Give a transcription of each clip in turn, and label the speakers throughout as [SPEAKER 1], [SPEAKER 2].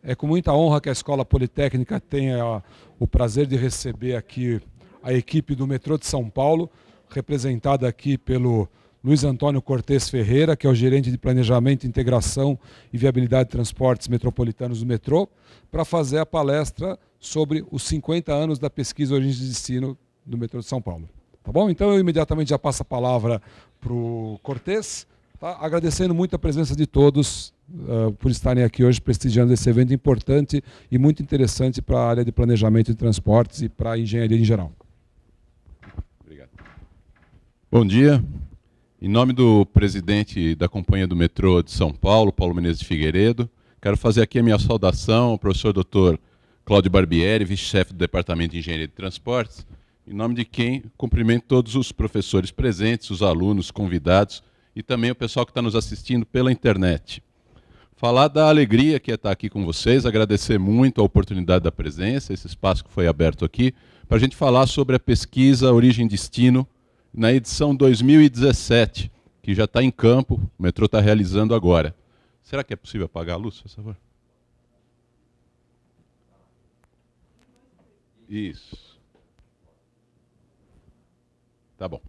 [SPEAKER 1] É com muita honra que a Escola Politécnica tenha o prazer de receber aqui a equipe do metrô de São Paulo, representada aqui pelo Luiz Antônio Cortes Ferreira, que é o gerente de Planejamento, Integração e Viabilidade de Transportes Metropolitanos do metrô, para fazer a palestra sobre os 50 anos da pesquisa Origens e Destino do metrô de São Paulo. Tá bom? Então eu imediatamente já passo a palavra para o Cortes, tá? Agradecendo muito a presença de todos por estarem aqui hoje prestigiando esse evento importante e muito interessante para a área de planejamento de transportes e para a engenharia em geral.
[SPEAKER 2] Obrigado. Bom dia. Em nome do presidente da Companhia do Metrô de São Paulo, Paulo Menezes de Figueiredo, quero fazer aqui a minha saudação ao professor Dr. Cláudio Barbieri, vice-chefe do Departamento de Engenharia de Transportes, em nome de quem cumprimento todos os professores presentes, os alunos, convidados e também o pessoal que está nos assistindo pela internet. Falar da alegria que é estar aqui com vocês, agradecer muito a oportunidade da presença, esse espaço que foi aberto aqui, para a gente falar sobre a pesquisa Origem e Destino na edição 2017, que já está em campo, o metrô está realizando agora. Será que é possível apagar a luz, por favor? Isso. Tá bom.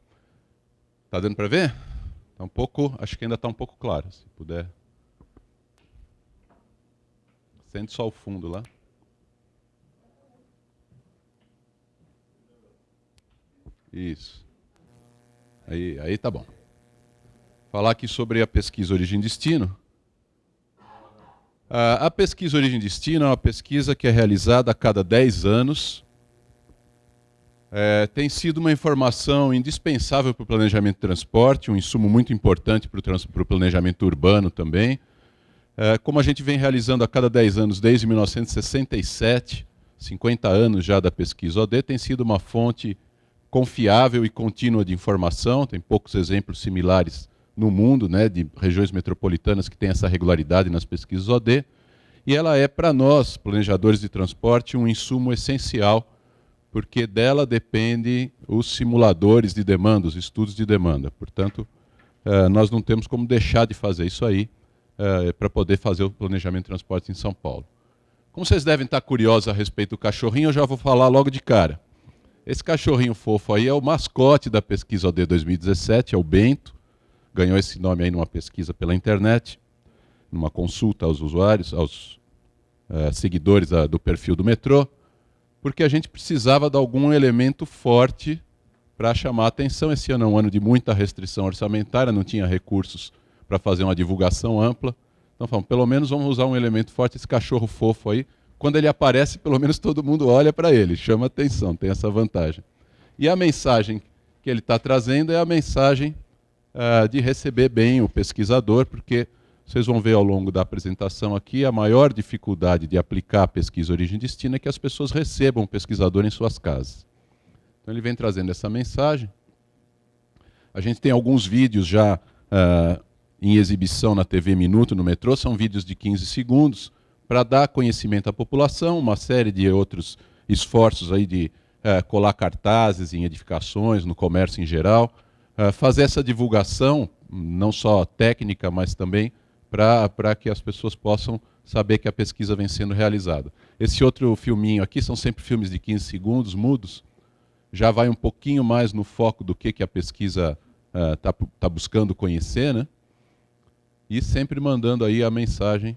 [SPEAKER 2] Tá dando para ver? Tá um pouco, acho que ainda está um pouco claro, se puder. Acende só o fundo lá. Isso. Aí tá bom. Falar aqui sobre a pesquisa Origem e Destino. A pesquisa Origem e Destino é uma pesquisa que é realizada a cada 10 anos. Tem sido uma informação indispensável para o planejamento de transporte, um insumo muito importante para o planejamento urbano também. Como a gente vem realizando a cada 10 anos, desde 1967, 50 anos já da pesquisa OD, tem sido uma fonte confiável e contínua de informação. Tem poucos exemplos similares no mundo, né, de regiões metropolitanas que têm essa regularidade nas pesquisas OD. E ela é, para nós, planejadores de transporte, um insumo essencial, porque dela dependem os simuladores de demanda, os estudos de demanda. Portanto, nós não temos como deixar de fazer isso aí para poder fazer o planejamento de transporte em São Paulo. Como vocês devem estar curiosos a respeito do cachorrinho, eu já vou falar logo de cara. Esse cachorrinho fofo aí é o mascote da pesquisa OD 2017, é o Bento. Ganhou esse nome aí numa pesquisa pela internet, numa consulta aos usuários, aos seguidores do perfil do metrô, porque a gente precisava de algum elemento forte para chamar a atenção. Esse ano é um ano de muita restrição orçamentária, não tinha recursos para fazer uma divulgação ampla. Então falamos, pelo menos vamos usar um elemento forte, esse cachorro fofo aí. Quando ele aparece, pelo menos todo mundo olha para ele, chama atenção, tem essa vantagem. E a mensagem que ele está trazendo é a mensagem de receber bem o pesquisador, porque vocês vão ver ao longo da apresentação aqui, a maior dificuldade de aplicar a pesquisa Origem e Destino é que as pessoas recebam o pesquisador em suas casas. Então ele vem trazendo essa mensagem. A gente tem alguns vídeos já em exibição na TV Minuto, no metrô, são vídeos de 15 segundos, para dar conhecimento à população, uma série de outros esforços aí de colar cartazes em edificações, no comércio em geral, fazer essa divulgação, não só técnica, mas também para que as pessoas possam saber que a pesquisa vem sendo realizada. Esse outro filminho aqui, são sempre filmes de 15 segundos, mudos, já vai um pouquinho mais no foco do que a pesquisa tá buscando conhecer, né? E sempre mandando aí a mensagem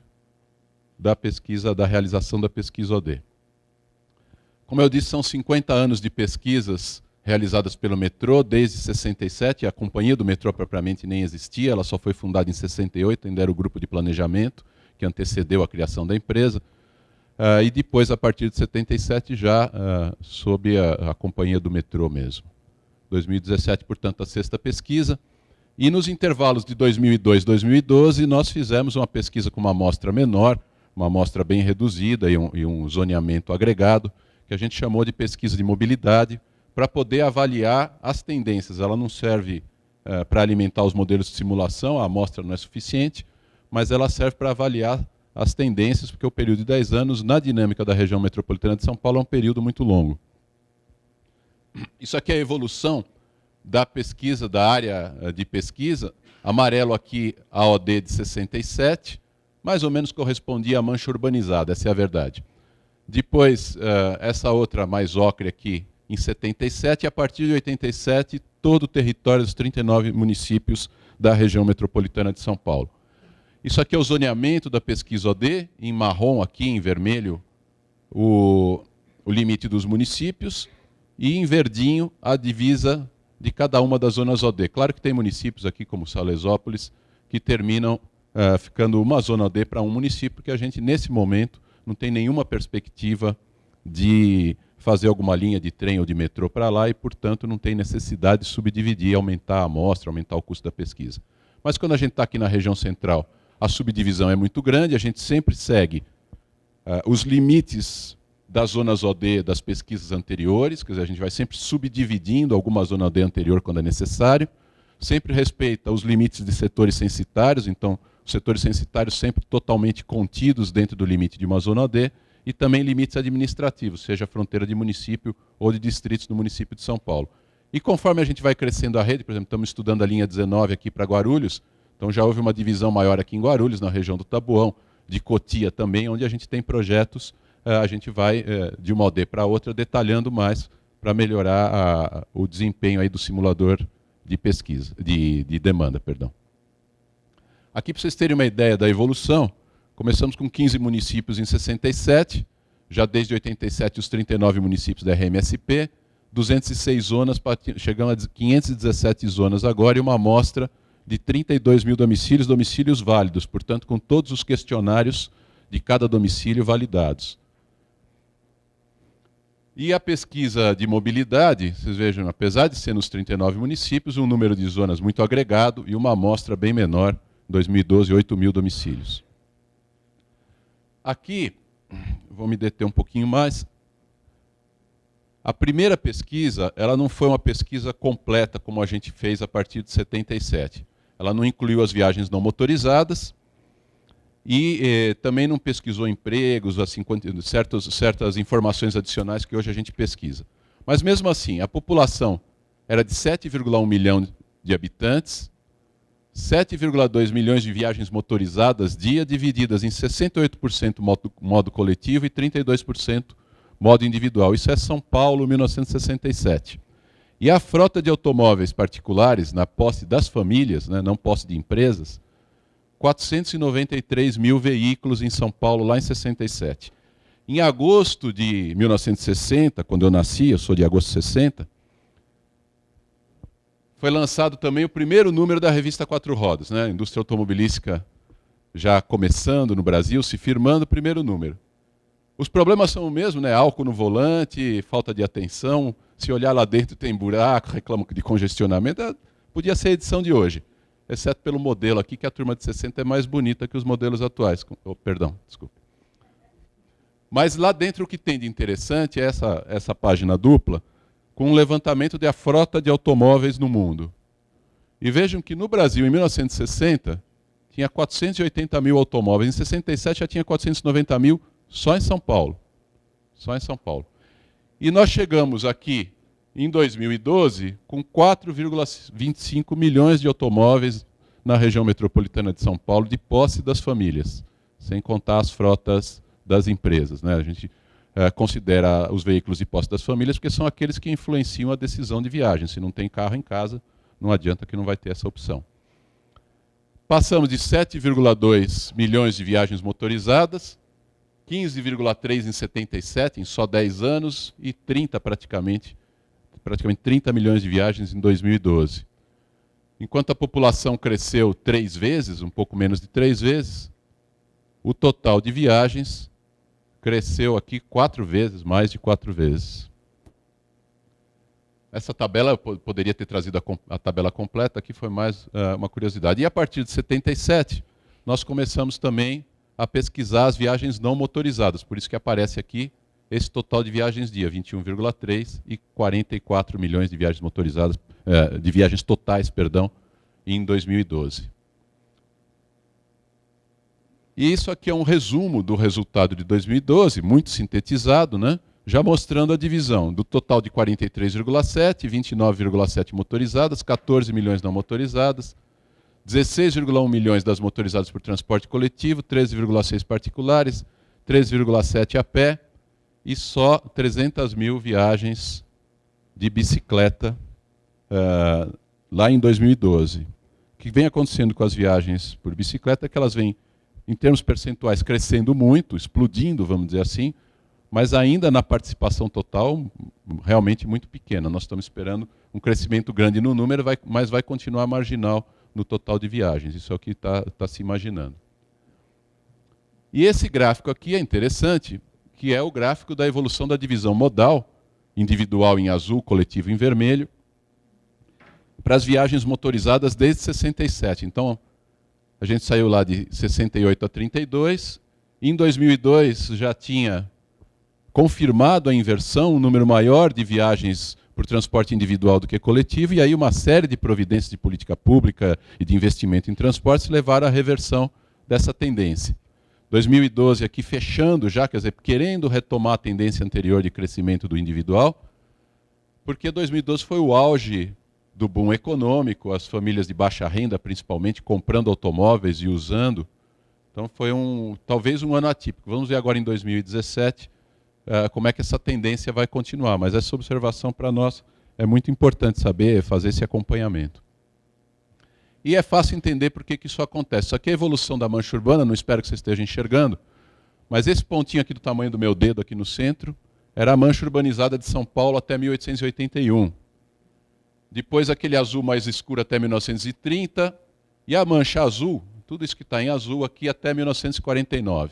[SPEAKER 2] da pesquisa, da realização da pesquisa OD. Como eu disse, são 50 anos de pesquisas realizadas pelo metrô, desde 67, a companhia do metrô propriamente nem existia, ela só foi fundada em 68, ainda era o grupo de planejamento, que antecedeu a criação da empresa, e depois, a partir de 77, já sob a companhia do metrô mesmo. 2017, portanto, a sexta pesquisa. E nos intervalos de 2002 e 2012, nós fizemos uma pesquisa com uma amostra menor, uma amostra bem reduzida e um zoneamento agregado, que a gente chamou de pesquisa de mobilidade, para poder avaliar as tendências. Ela não serve para alimentar os modelos de simulação, a amostra não é suficiente, mas ela serve para avaliar as tendências, porque o período de 10 anos, na dinâmica da região metropolitana de São Paulo, é um período muito longo. Isso aqui é a evolução da pesquisa, da área de pesquisa. Amarelo aqui, a OD de 67, mais ou menos correspondia à mancha urbanizada, essa é a verdade. Depois, essa outra mais ocre aqui, em 77, e a partir de 87, todo o território dos 39 municípios da região metropolitana de São Paulo. Isso aqui é o zoneamento da pesquisa OD, em marrom aqui, em vermelho, o limite dos municípios, e em verdinho a divisa de cada uma das zonas OD. Claro que tem municípios aqui, como Salesópolis, que terminam ficando uma zona OD para um município, porque a gente, nesse momento, não tem nenhuma perspectiva de fazer alguma linha de trem ou de metrô para lá e, portanto, não tem necessidade de subdividir, aumentar a amostra, aumentar o custo da pesquisa. Mas quando a gente está aqui na região central, a subdivisão é muito grande, a gente sempre segue os limites das zonas OD das pesquisas anteriores, quer dizer, a gente vai sempre subdividindo alguma zona OD anterior quando é necessário, sempre respeita os limites de setores censitários, então os setores censitários sempre totalmente contidos dentro do limite de uma zona OD, e também limites administrativos, seja fronteira de município ou de distritos do município de São Paulo. E conforme a gente vai crescendo a rede, por exemplo, estamos estudando a linha 19 aqui para Guarulhos, então já houve uma divisão maior aqui em Guarulhos, na região do Taboão, de Cotia também, onde a gente tem projetos, a gente vai de uma OD para outra detalhando mais para melhorar o desempenho aí do simulador de pesquisa, de demanda, perdão. Aqui, para vocês terem uma ideia da evolução, começamos com 15 municípios em 67, já desde 87 os 39 municípios da RMSP, 206 zonas, chegamos a 517 zonas agora, e uma amostra de 32 mil domicílios, domicílios válidos, portanto, com todos os questionários de cada domicílio validados. E a pesquisa de mobilidade, vocês vejam, apesar de ser nos 39 municípios, um número de zonas muito agregado e uma amostra bem menor, em 2012, 8 mil domicílios. Aqui, vou me deter um pouquinho mais. A primeira pesquisa, ela não foi uma pesquisa completa, como a gente fez a partir de 77. Ela não incluiu as viagens não motorizadas e também não pesquisou empregos, assim, certas informações adicionais que hoje a gente pesquisa. Mas mesmo assim, a população era de 7,1 milhão de habitantes, 7,2 milhões de viagens motorizadas dia, divididas em 68% modo coletivo e 32% modo individual. Isso é São Paulo, 1967. E a frota de automóveis particulares, na posse das famílias, né, não posse de empresas, 493 mil veículos em São Paulo, lá em 67. Em agosto de 1960, quando eu nasci, eu sou de agosto de 60, foi lançado também o primeiro número da revista Quatro Rodas, né? A indústria automobilística já começando no Brasil, se firmando o primeiro número. Os problemas são o mesmo, né? Álcool no volante, falta de atenção, se olhar lá dentro tem buraco, reclamo de congestionamento, podia ser a edição de hoje, exceto pelo modelo aqui, que a turma de 60 é mais bonita que os modelos atuais. Oh, perdão, desculpa. Mas lá dentro o que tem de interessante é essa página dupla, com um levantamento da frota de automóveis no mundo. E vejam que no Brasil, em 1960, tinha 480 mil automóveis, em 67 já tinha 490 mil só em São Paulo. Só em São Paulo. E nós chegamos aqui, em 2012, com 4,25 milhões de automóveis na região metropolitana de São Paulo, de posse das famílias, sem contar as frotas das empresas, né? A gente considera os veículos de posse das famílias porque são aqueles que influenciam a decisão de viagem. Se não tem carro em casa, não adianta que não vai ter essa opção. Passamos de 7,2 milhões de viagens motorizadas, 15,3 em 77, em só 10 anos, e 30 praticamente 30 milhões de viagens em 2012. Enquanto a população cresceu 3 vezes, um pouco menos de 3 vezes, o total de viagens cresceu aqui 4 vezes, mais de 4 vezes. Essa tabela, eu poderia ter trazido a tabela completa, aqui foi mais uma curiosidade. E a partir de 77, nós começamos também a pesquisar as viagens não motorizadas, por isso que aparece aqui esse total de viagens dia, 21,3 e 44 milhões de viagens motorizadas, de viagens totais, perdão, em 2012. E isso aqui é um resumo do resultado de 2012, muito sintetizado, né? Já mostrando a divisão do total de 43,7, 29,7 motorizadas, 14 milhões não motorizadas, 16,1 milhões das motorizadas por transporte coletivo, 13,6 particulares, 13,7 a pé e só 300 mil viagens de bicicleta lá em 2012. O que vem acontecendo com as viagens por bicicleta é que elas vêm, em termos percentuais, crescendo muito, explodindo, vamos dizer assim, mas ainda na participação total, realmente muito pequena. Nós estamos esperando um crescimento grande no número, mas vai continuar marginal no total de viagens. Isso é o que está se imaginando. E esse gráfico aqui é interessante, que é o gráfico da evolução da divisão modal, individual em azul, coletivo em vermelho, para as viagens motorizadas desde 67. Então, a gente saiu lá de 68 a 32. Em 2002 já tinha confirmado a inversão, um número maior de viagens por transporte individual do que coletivo, e aí uma série de providências de política pública e de investimento em transportes levaram à reversão dessa tendência. 2012 aqui fechando já, quer dizer, querendo retomar a tendência anterior de crescimento do individual, porque 2012 foi o auge do boom econômico, as famílias de baixa renda principalmente comprando automóveis e usando. Então foi talvez um ano atípico. Vamos ver agora em 2017 como é que essa tendência vai continuar, mas essa observação para nós é muito importante saber, fazer esse acompanhamento. E é fácil entender por que isso acontece. Isso aqui é a evolução da mancha urbana, não espero que você esteja enxergando, mas esse pontinho aqui do tamanho do meu dedo aqui no centro era a mancha urbanizada de São Paulo até 1881. Depois aquele azul mais escuro até 1930, e a mancha azul, tudo isso que está em azul aqui até 1949.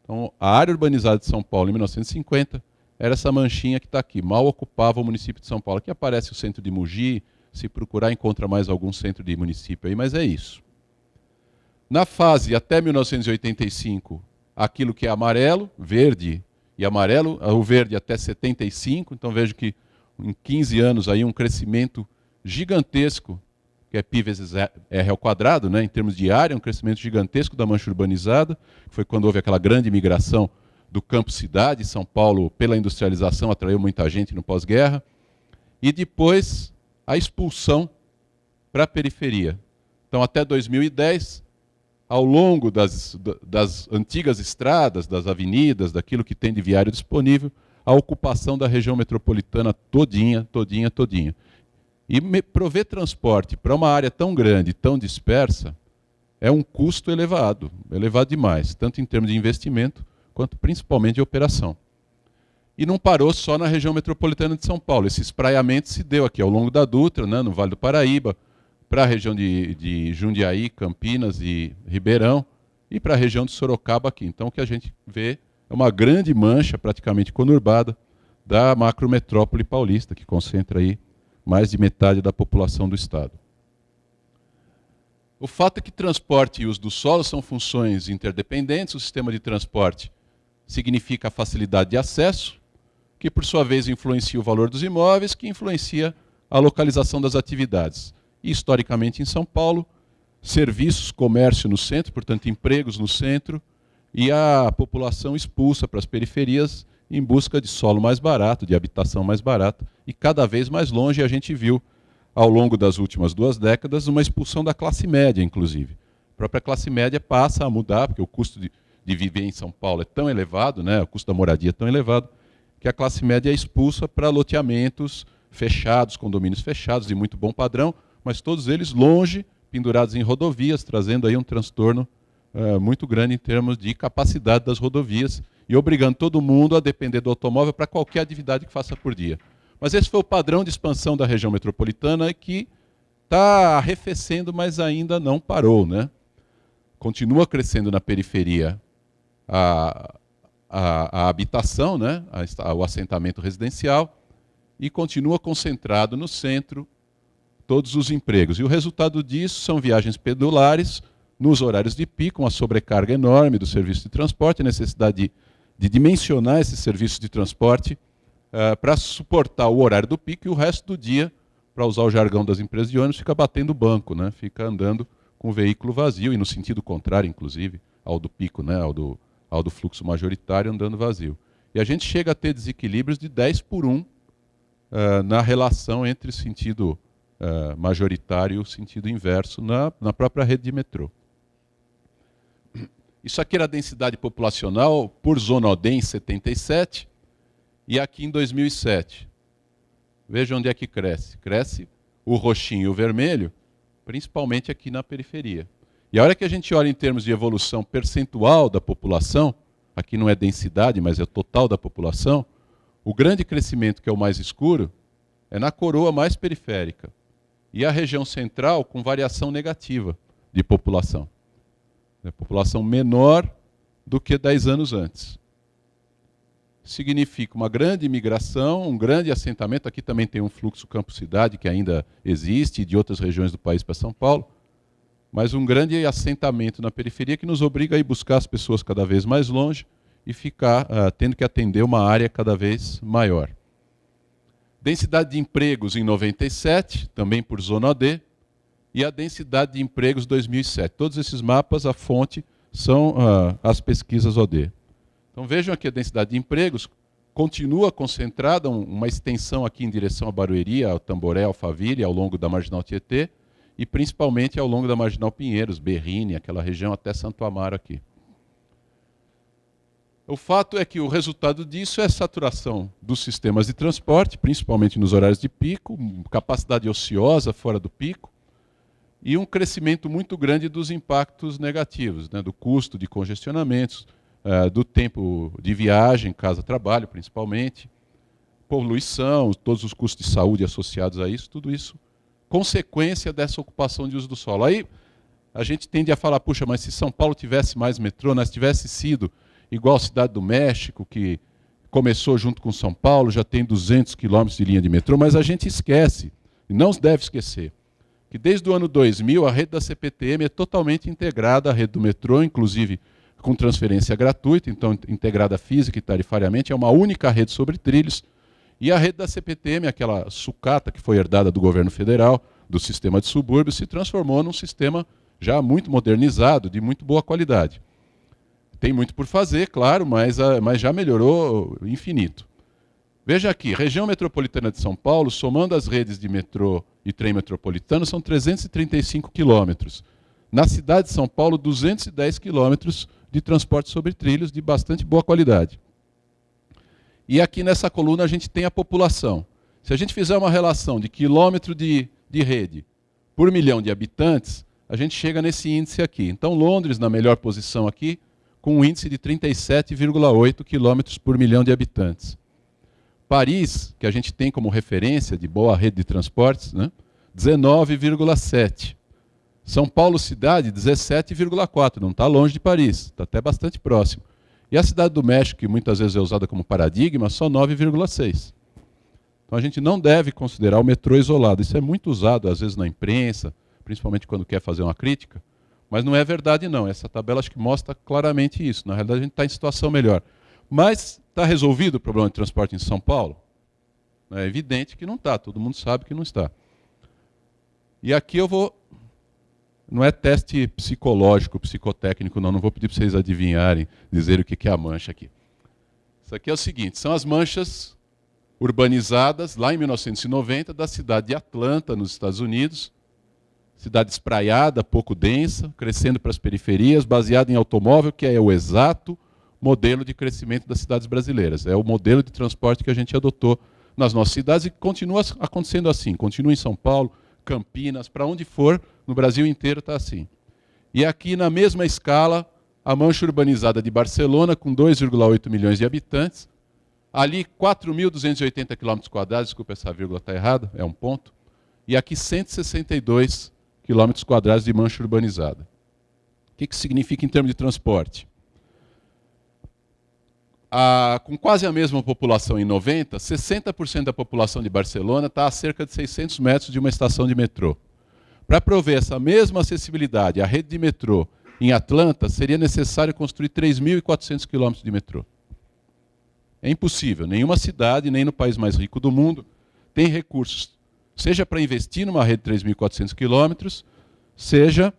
[SPEAKER 2] Então, a área urbanizada de São Paulo, em 1950, era essa manchinha que está aqui, mal ocupava o município de São Paulo. Aqui aparece o centro de Mogi, se procurar encontra mais algum centro de município aí, mas é isso. Na fase até 1985, aquilo que é amarelo, verde e amarelo, o verde até 75, então vejo que em 15 anos aí um crescimento gigantesco, que é π vezes R ao quadrado, né, em termos de área, um crescimento gigantesco da mancha urbanizada, que foi quando houve aquela grande migração do campo-cidade. São Paulo, pela industrialização, atraiu muita gente no pós-guerra. E depois a expulsão para a periferia. Então, até 2010, ao longo das antigas estradas, das avenidas, daquilo que tem de viário disponível, a ocupação da região metropolitana todinha. E prover transporte para uma área tão grande, tão dispersa, é um custo elevado demais, tanto em termos de investimento, quanto principalmente de operação. E não parou só na região metropolitana de São Paulo. Esse espraiamento se deu aqui ao longo da Dutra, né, no Vale do Paraíba, para a região de Jundiaí, Campinas e Ribeirão, e para a região de Sorocaba aqui. Então o que a gente vê é uma grande mancha, praticamente conurbada, da macrometrópole paulista, que concentra aí mais de metade da população do Estado. O fato é que transporte e uso do solo são funções interdependentes. O sistema de transporte significa a facilidade de acesso, que por sua vez influencia o valor dos imóveis, que influencia a localização das atividades. E, historicamente, em São Paulo, serviços, comércio no centro, portanto, empregos no centro, e a população expulsa para as periferias em busca de solo mais barato, de habitação mais barata, e cada vez mais longe. A gente viu, ao longo das últimas 2 décadas, uma expulsão da classe média, inclusive. A própria classe média passa a mudar, porque o custo de viver em São Paulo é tão elevado, né, o custo da moradia é tão elevado, que a classe média é expulsa para loteamentos fechados, condomínios fechados, de muito bom padrão, mas todos eles longe, pendurados em rodovias, trazendo aí um transtorno muito grande em termos de capacidade das rodovias, e obrigando todo mundo a depender do automóvel para qualquer atividade que faça por dia. Mas esse foi o padrão de expansão da região metropolitana, que está arrefecendo, mas ainda não parou, né? Continua crescendo na periferia a habitação, né? O assentamento residencial, e continua concentrado no centro todos os empregos. E o resultado disso são viagens pendulares nos horários de pico, uma sobrecarga enorme do serviço de transporte, a necessidade de dimensionar esse serviço de transporte para suportar o horário do pico, e o resto do dia, para usar o jargão das empresas de ônibus, fica batendo banco, né? Fica andando com o veículo vazio, e no sentido contrário, inclusive, ao do pico, né? ao do fluxo majoritário, andando vazio. E a gente chega a ter desequilíbrios de 10 por 1 na relação entre sentido majoritário sentido inverso na própria rede de metrô. Isso aqui era a densidade populacional por zona OD em 77 e aqui em 2007. Veja onde é que cresce. Cresce o roxinho e o vermelho, principalmente aqui na periferia. E a hora que a gente olha em termos de evolução percentual da população, aqui não é densidade, mas é o total da população, o grande crescimento, que é o mais escuro, é na coroa mais periférica. E a região central com variação negativa de população. É população menor do que 10 anos antes. Significa uma grande imigração, um grande assentamento. Aqui também tem um fluxo campo-cidade que ainda existe, de outras regiões do país para São Paulo, mas um grande assentamento na periferia que nos obriga a ir buscar as pessoas cada vez mais longe e ficar tendo que atender uma área cada vez maior. Densidade de empregos em 97, também por zona OD, e a densidade de empregos 2007. Todos esses mapas, a fonte são as pesquisas OD. Então vejam aqui a densidade de empregos, continua concentrada, uma extensão aqui em direção à Barueri, ao Tamboré, Alphaville, ao longo da Marginal Tietê, e principalmente ao longo da Marginal Pinheiros, Berrini, aquela região até Santo Amaro aqui. O fato é que o resultado disso é a saturação dos sistemas de transporte, principalmente nos horários de pico, capacidade ociosa fora do pico, e um crescimento muito grande dos impactos negativos, né, do custo de congestionamentos, do tempo de viagem, casa-trabalho principalmente, poluição, todos os custos de saúde associados a isso, tudo isso consequência dessa ocupação de uso do solo. Aí a gente tende a falar, puxa, mas se São Paulo tivesse mais metrô, nós tivesse sido igual a Cidade do México, que começou junto com São Paulo, já tem 200 quilômetros de linha de metrô, mas a gente esquece, e não deve esquecer, que desde o ano 2000 a rede da CPTM é totalmente integrada à rede do metrô, inclusive com transferência gratuita, então integrada física e tarifariamente, é uma única rede sobre trilhos, e a rede da CPTM, aquela sucata que foi herdada do governo federal, do sistema de subúrbios, se transformou num sistema já muito modernizado, de muito boa qualidade. Tem muito por fazer, claro, mas já melhorou infinito. Veja aqui, região metropolitana de São Paulo, somando as redes de metrô e trem metropolitano, são 335 quilômetros. Na cidade de São Paulo, 210 quilômetros de transporte sobre trilhos de bastante boa qualidade. E aqui nessa coluna a gente tem a população. Se a gente fizer uma relação de quilômetro de rede por milhão de habitantes, a gente chega nesse índice aqui. Então Londres, na melhor posição aqui, com um índice de 37,8 quilômetros por milhão de habitantes. Paris, que a gente tem como referência de boa rede de transportes, né, 19,7. São Paulo cidade, 17,4. Não está longe de Paris, está até bastante próximo. E a Cidade do México, que muitas vezes é usada como paradigma, só 9,6. Então a gente não deve considerar o metrô isolado. Isso é muito usado, às vezes, na imprensa, principalmente quando quer fazer uma crítica, mas não é verdade, não. Essa tabela acho que mostra claramente isso. Na realidade, a gente está em situação melhor. Mas está resolvido o problema de transporte em São Paulo? É evidente que não está, todo mundo sabe que não está. E aqui eu vou... Não é teste psicológico, psicotécnico, não vou pedir para vocês adivinharem, dizer o que é a mancha aqui. Isso aqui é o seguinte, são as manchas urbanizadas, lá em 1990, da cidade de Atlanta, nos Estados Unidos, cidade espraiada, pouco densa, crescendo para as periferias, baseada em automóvel, que é o exato modelo de crescimento das cidades brasileiras. É o modelo de transporte que a gente adotou nas nossas cidades e continua acontecendo assim. Continua em São Paulo, Campinas, para onde for, no Brasil inteiro está assim. E aqui, na mesma escala, a mancha urbanizada de Barcelona, com 2,8 milhões de habitantes. Ali, 4.280 km², desculpa, essa vírgula está errada, é um ponto. E aqui, 162 km² de mancha urbanizada. O que significa em termos de transporte? Com quase a mesma população em 90, 60% da população de Barcelona está a cerca de 600 metros de uma estação de metrô. Para prover essa mesma acessibilidade à rede de metrô em Atlanta, seria necessário construir 3.400 quilômetros de metrô. É impossível. Nenhuma cidade, nem no país mais rico do mundo, tem recursos, seja para investir numa rede de 3.400 quilômetros, seja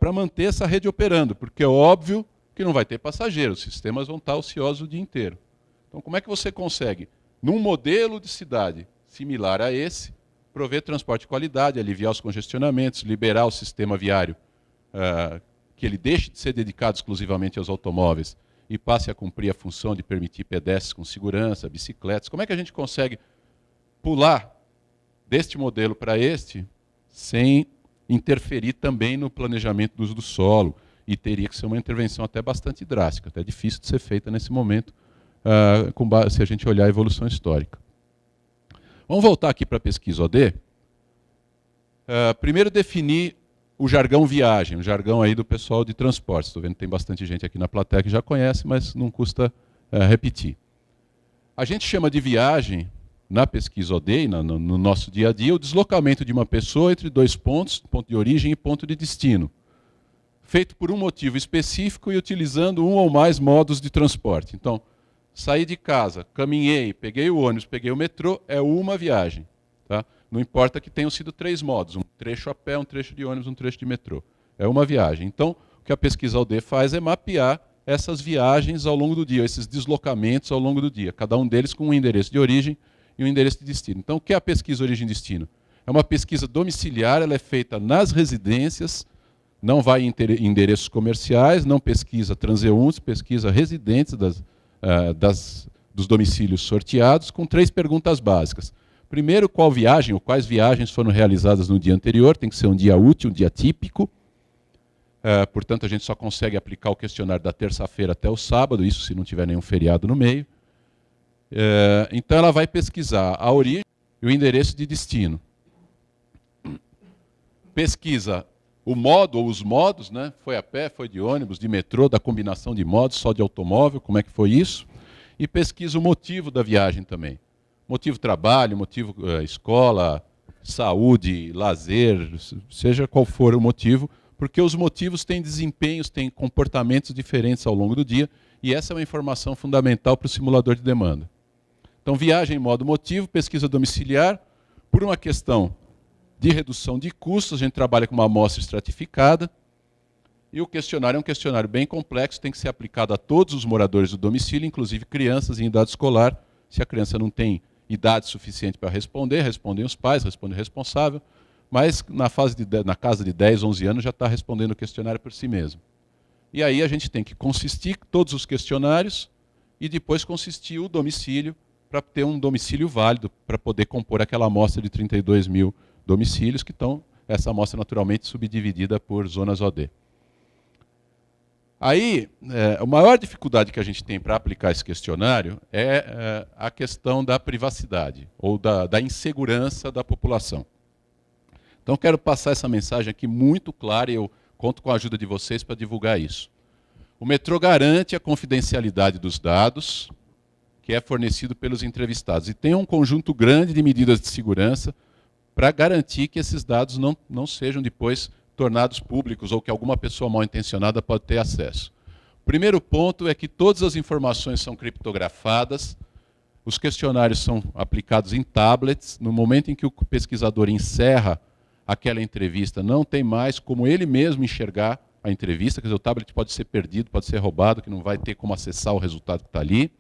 [SPEAKER 2] para manter essa rede operando, porque é óbvio que não vai ter passageiros, os sistemas vão estar ociosos o dia inteiro. Então, como é que você consegue, num modelo de cidade similar a esse, prover transporte de qualidade, aliviar os congestionamentos, liberar o sistema viário, que ele deixe de ser dedicado exclusivamente aos automóveis e passe a cumprir a função de permitir pedestres com segurança, bicicletas. Como é que a gente consegue pular deste modelo para este sem interferir também no planejamento do uso do solo? E teria que ser uma intervenção até bastante drástica, até difícil de ser feita nesse momento, se a gente olhar a evolução histórica. Vamos voltar aqui para a pesquisa OD. Primeiro definir o jargão viagem, o jargão aí do pessoal de transportes. Estou vendo que tem bastante gente aqui na plateia que já conhece, mas não custa repetir. A gente chama de viagem, na pesquisa OD, no nosso dia a dia, o deslocamento de uma pessoa entre dois pontos, ponto de origem e ponto de destino, feito por um motivo específico e utilizando um ou mais modos de transporte. Então, saí de casa, caminhei, peguei o ônibus, peguei o metrô, é uma viagem. Tá? Não importa que tenham sido 3 modos, um trecho a pé, um trecho de ônibus, um trecho de metrô. É uma viagem. Então, o que a pesquisa OD faz é mapear essas viagens ao longo do dia, esses deslocamentos ao longo do dia, cada um deles com um endereço de origem e um endereço de destino. Então, o que é a pesquisa origem-destino? É uma pesquisa domiciliar, ela é feita nas residências, não vai em endereços comerciais, não pesquisa transeuntes, pesquisa residentes dos domicílios sorteados, com 3 perguntas básicas. Primeiro, qual viagem ou quais viagens foram realizadas no dia anterior, tem que ser um dia útil, um dia típico. Portanto, a gente só consegue aplicar o questionário da terça-feira até o sábado, isso se não tiver nenhum feriado no meio. Então, ela vai pesquisar a origem e o endereço de destino. Pesquisa o modo ou os modos, né? Foi a pé, foi de ônibus, de metrô, da combinação de modos, só de automóvel, como é que foi isso? E pesquisa o motivo da viagem também. Motivo trabalho, motivo escola, saúde, lazer, seja qual for o motivo, porque os motivos têm desempenhos, têm comportamentos diferentes ao longo do dia, e essa é uma informação fundamental para o simulador de demanda. Então, viagem em modo motivo, pesquisa domiciliar, por uma questão de redução de custos, a gente trabalha com uma amostra estratificada, e o questionário é um questionário bem complexo, tem que ser aplicado a todos os moradores do domicílio, inclusive crianças em idade escolar. Se a criança não tem idade suficiente para responder, respondem os pais, responde o responsável, mas na casa de 10, 11 anos já está respondendo o questionário por si mesmo. E aí a gente tem que consistir todos os questionários e depois consistir o domicílio para ter um domicílio válido, para poder compor aquela amostra de 32 mil domicílios, que estão, essa amostra naturalmente subdividida por zonas OD. Aí, a maior dificuldade que a gente tem para aplicar esse questionário é a questão da privacidade, ou da insegurança da população. Então, quero passar essa mensagem aqui muito clara, e eu conto com a ajuda de vocês para divulgar isso. O metrô garante a confidencialidade dos dados que é fornecido pelos entrevistados, e tem um conjunto grande de medidas de segurança para garantir que esses dados não sejam depois tornados públicos ou que alguma pessoa mal intencionada pode ter acesso. O primeiro ponto é que todas as informações são criptografadas, os questionários são aplicados em tablets, no momento em que o pesquisador encerra aquela entrevista, não tem mais como ele mesmo enxergar a entrevista, quer dizer, o tablet pode ser perdido, pode ser roubado, que não vai ter como acessar o resultado que está ali,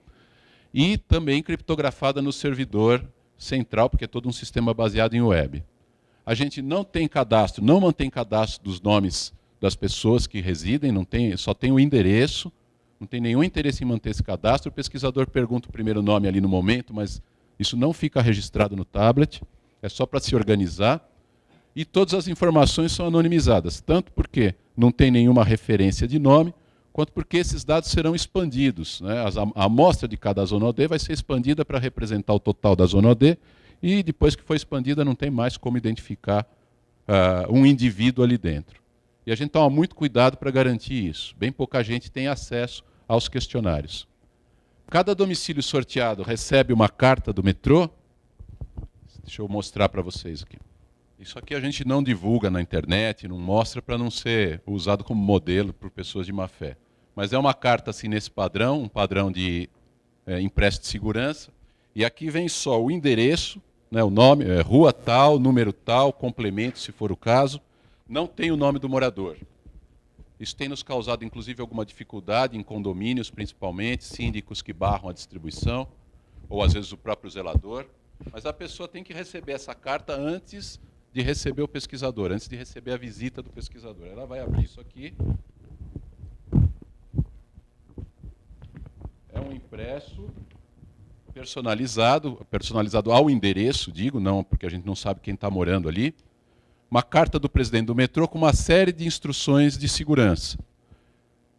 [SPEAKER 2] e também criptografada no servidor central, porque é todo um sistema baseado em web. A gente não tem cadastro, não mantém cadastro dos nomes das pessoas que residem, só tem o endereço, não tem nenhum interesse em manter esse cadastro. O pesquisador pergunta o primeiro nome ali no momento, mas isso não fica registrado no tablet, é só para se organizar. E todas as informações são anonimizadas, tanto porque não tem nenhuma referência de nome, quanto porque esses dados serão expandidos, né? A amostra de cada zona OD vai ser expandida para representar o total da zona OD, e depois que foi expandida não tem mais como identificar um indivíduo ali dentro. E a gente toma muito cuidado para garantir isso. Bem pouca gente tem acesso aos questionários. Cada domicílio sorteado recebe uma carta do metrô. Deixa eu mostrar para vocês aqui. Isso aqui a gente não divulga na internet, não mostra para não ser usado como modelo por pessoas de má fé. Mas é uma carta assim nesse padrão, um padrão de empréstimo de segurança. E aqui vem só o endereço, né, o nome, rua tal, número tal, complemento, se for o caso. Não tem o nome do morador. Isso tem nos causado, inclusive, alguma dificuldade em condomínios, principalmente, síndicos que barram a distribuição, ou às vezes o próprio zelador. Mas a pessoa tem que receber essa carta antes de receber o pesquisador, antes de receber a visita do pesquisador. Ela vai abrir isso aqui. É um impresso personalizado ao endereço, digo, não, porque a gente não sabe quem está morando ali. Uma carta do presidente do metrô com uma série de instruções de segurança.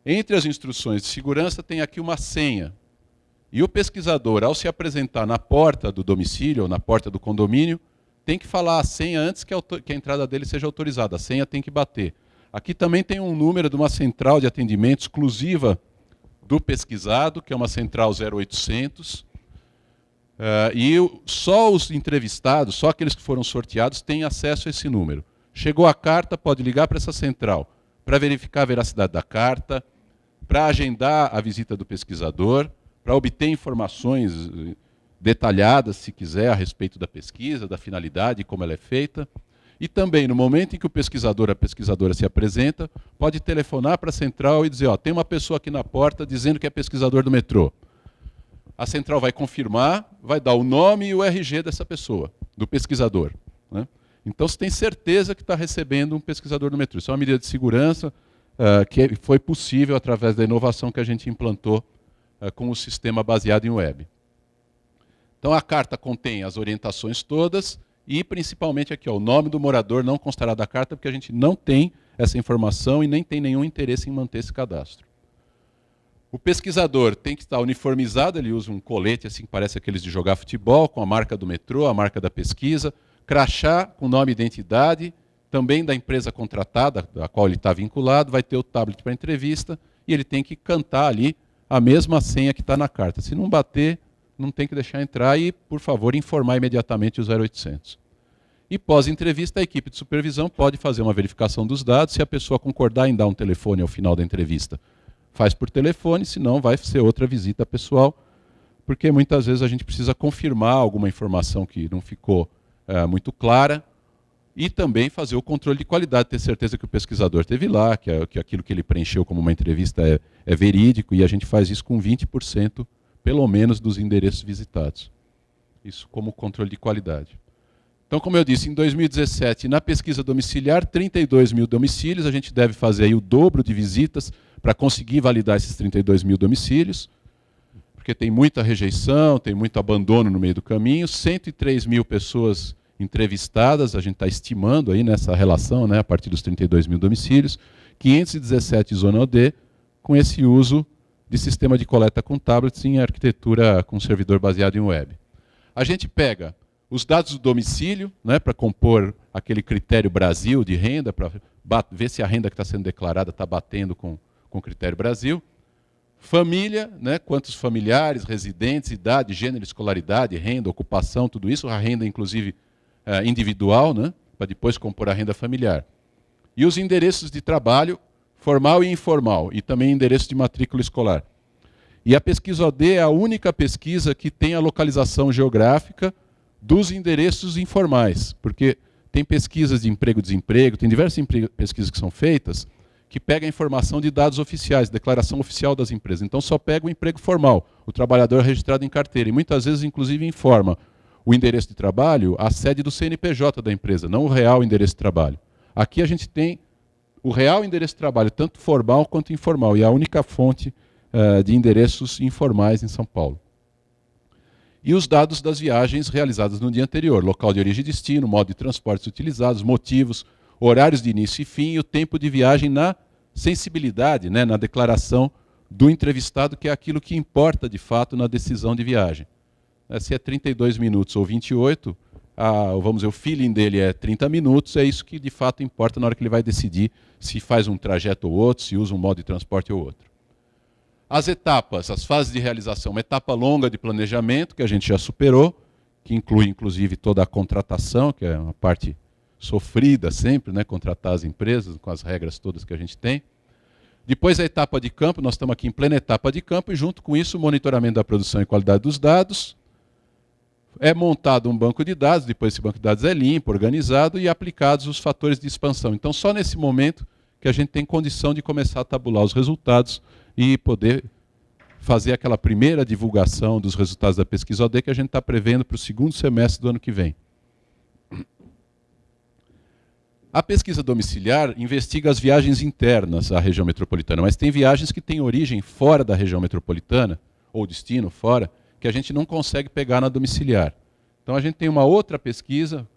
[SPEAKER 2] Entre as instruções de segurança tem aqui uma senha. E o pesquisador, ao se apresentar na porta do domicílio ou na porta do condomínio, tem que falar a senha antes que a entrada dele seja autorizada. A senha tem que bater. Aqui também tem um número de uma central de atendimento exclusiva do pesquisado, que é uma central 0800. E só os entrevistados, só aqueles que foram sorteados, têm acesso a esse número. Chegou a carta, pode ligar para essa central para verificar a veracidade da carta, para agendar a visita do pesquisador, para obter informações detalhadas, se quiser, a respeito da pesquisa, da finalidade, como ela é feita. E também, no momento em que o pesquisador, a pesquisadora se apresenta, pode telefonar para a central e dizer, ó, tem uma pessoa aqui na porta dizendo que é pesquisador do metrô. A central vai confirmar, vai dar o nome e o RG dessa pessoa, do pesquisador, né? Então, você tem certeza que está recebendo um pesquisador do metrô. Isso é uma medida de segurança que foi possível através da inovação que a gente implantou com o sistema baseado em web. Então, a carta contém as orientações todas e, principalmente, aqui, ó, o nome do morador não constará da carta, porque a gente não tem essa informação e nem tem nenhum interesse em manter esse cadastro. O pesquisador tem que estar uniformizado, ele usa um colete, assim, que parece aqueles de jogar futebol, com a marca do metrô, a marca da pesquisa, crachá com nome e identidade, também da empresa contratada, a qual ele está vinculado, vai ter o tablet para entrevista, e ele tem que cantar ali a mesma senha que está na carta. Se não bater, não tem que deixar entrar e, por favor, informar imediatamente o 0800. E pós-entrevista, a equipe de supervisão pode fazer uma verificação dos dados, se a pessoa concordar em dar um telefone ao final da entrevista, faz por telefone, senão vai ser outra visita pessoal, porque muitas vezes a gente precisa confirmar alguma informação que não ficou muito clara, e também fazer o controle de qualidade, ter certeza que o pesquisador esteve lá, que aquilo que ele preencheu como uma entrevista é verídico, e a gente faz isso com 20%, pelo menos, dos endereços visitados. Isso como controle de qualidade. Então, como eu disse, em 2017, na pesquisa domiciliar, 32 mil domicílios, a gente deve fazer aí o dobro de visitas para conseguir validar esses 32 mil domicílios, porque tem muita rejeição, tem muito abandono no meio do caminho, 103 mil pessoas entrevistadas, a gente está estimando aí nessa relação, né, a partir dos 32 mil domicílios, 517 zona OD, com esse uso de sistema de coleta com tablets em arquitetura com servidor baseado em web. A gente pega os dados do domicílio, né, para compor aquele critério Brasil de renda, para ver se a renda que está sendo declarada está batendo com o critério Brasil. Família, né, quantos familiares, residentes, idade, gênero, escolaridade, renda, ocupação, tudo isso, a renda inclusive individual, né, para depois compor a renda familiar. E os endereços de trabalho, formal e informal, e também endereço de matrícula escolar. E a pesquisa OD é a única pesquisa que tem a localização geográfica dos endereços informais, porque tem pesquisas de emprego-desemprego, tem diversas pesquisas que são feitas, que pega a informação de dados oficiais, declaração oficial das empresas. Então só pega o emprego formal, o trabalhador registrado em carteira, e muitas vezes inclusive informa o endereço de trabalho, a sede do CNPJ da empresa, não o real endereço de trabalho. Aqui a gente tem o real endereço de trabalho, tanto formal quanto informal, e é a única fonte de endereços informais em São Paulo. E os dados das viagens realizadas no dia anterior, local de origem e destino, modo de transportes utilizados, motivos, horários de início e fim e o tempo de viagem na sensibilidade, né, na declaração do entrevistado, que é aquilo que importa de fato na decisão de viagem. Se é 32 minutos ou 28, vamos dizer, o feeling dele é 30 minutos, é isso que de fato importa na hora que ele vai decidir se faz um trajeto ou outro, se usa um modo de transporte ou outro. As etapas, as fases de realização, uma etapa longa de planejamento, que a gente já superou, que inclui inclusive toda a contratação, que é uma parte sofrida sempre, né, contratar as empresas com as regras todas que a gente tem. Depois a etapa de campo, nós estamos aqui em plena etapa de campo, e junto com isso o monitoramento da produção e qualidade dos dados. É montado um banco de dados, depois esse banco de dados é limpo, organizado e aplicados os fatores de expansão. Então só nesse momento que a gente tem condição de começar a tabular os resultados e poder fazer aquela primeira divulgação dos resultados da pesquisa OD que a gente está prevendo para o segundo semestre do ano que vem. A pesquisa domiciliar investiga as viagens internas à região metropolitana, mas tem viagens que têm origem fora da região metropolitana, ou destino fora, que a gente não consegue pegar na domiciliar. Então a gente tem uma outra pesquisa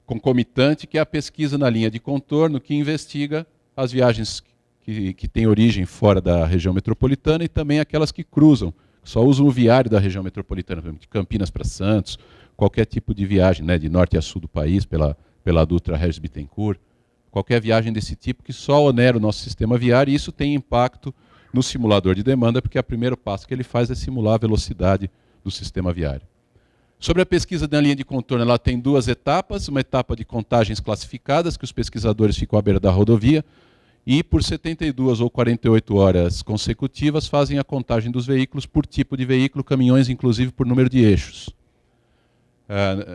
[SPEAKER 2] concomitante, que é a pesquisa na linha de contorno, que investiga as viagens que têm origem fora da região metropolitana e também aquelas que cruzam, só usam o viário da região metropolitana, por exemplo, de Campinas para Santos, qualquer tipo de viagem, né, de norte a sul do país, pela Dutra Regis Bittencourt, qualquer viagem desse tipo que só onera o nosso sistema viário, e isso tem impacto no simulador de demanda, porque o primeiro passo que ele faz é simular a velocidade do sistema viário. Sobre a pesquisa na linha de contorno, ela tem duas etapas, uma etapa de contagens classificadas, que os pesquisadores ficam à beira da rodovia, e por 72 ou 48 horas consecutivas fazem a contagem dos veículos por tipo de veículo, caminhões inclusive por número de eixos.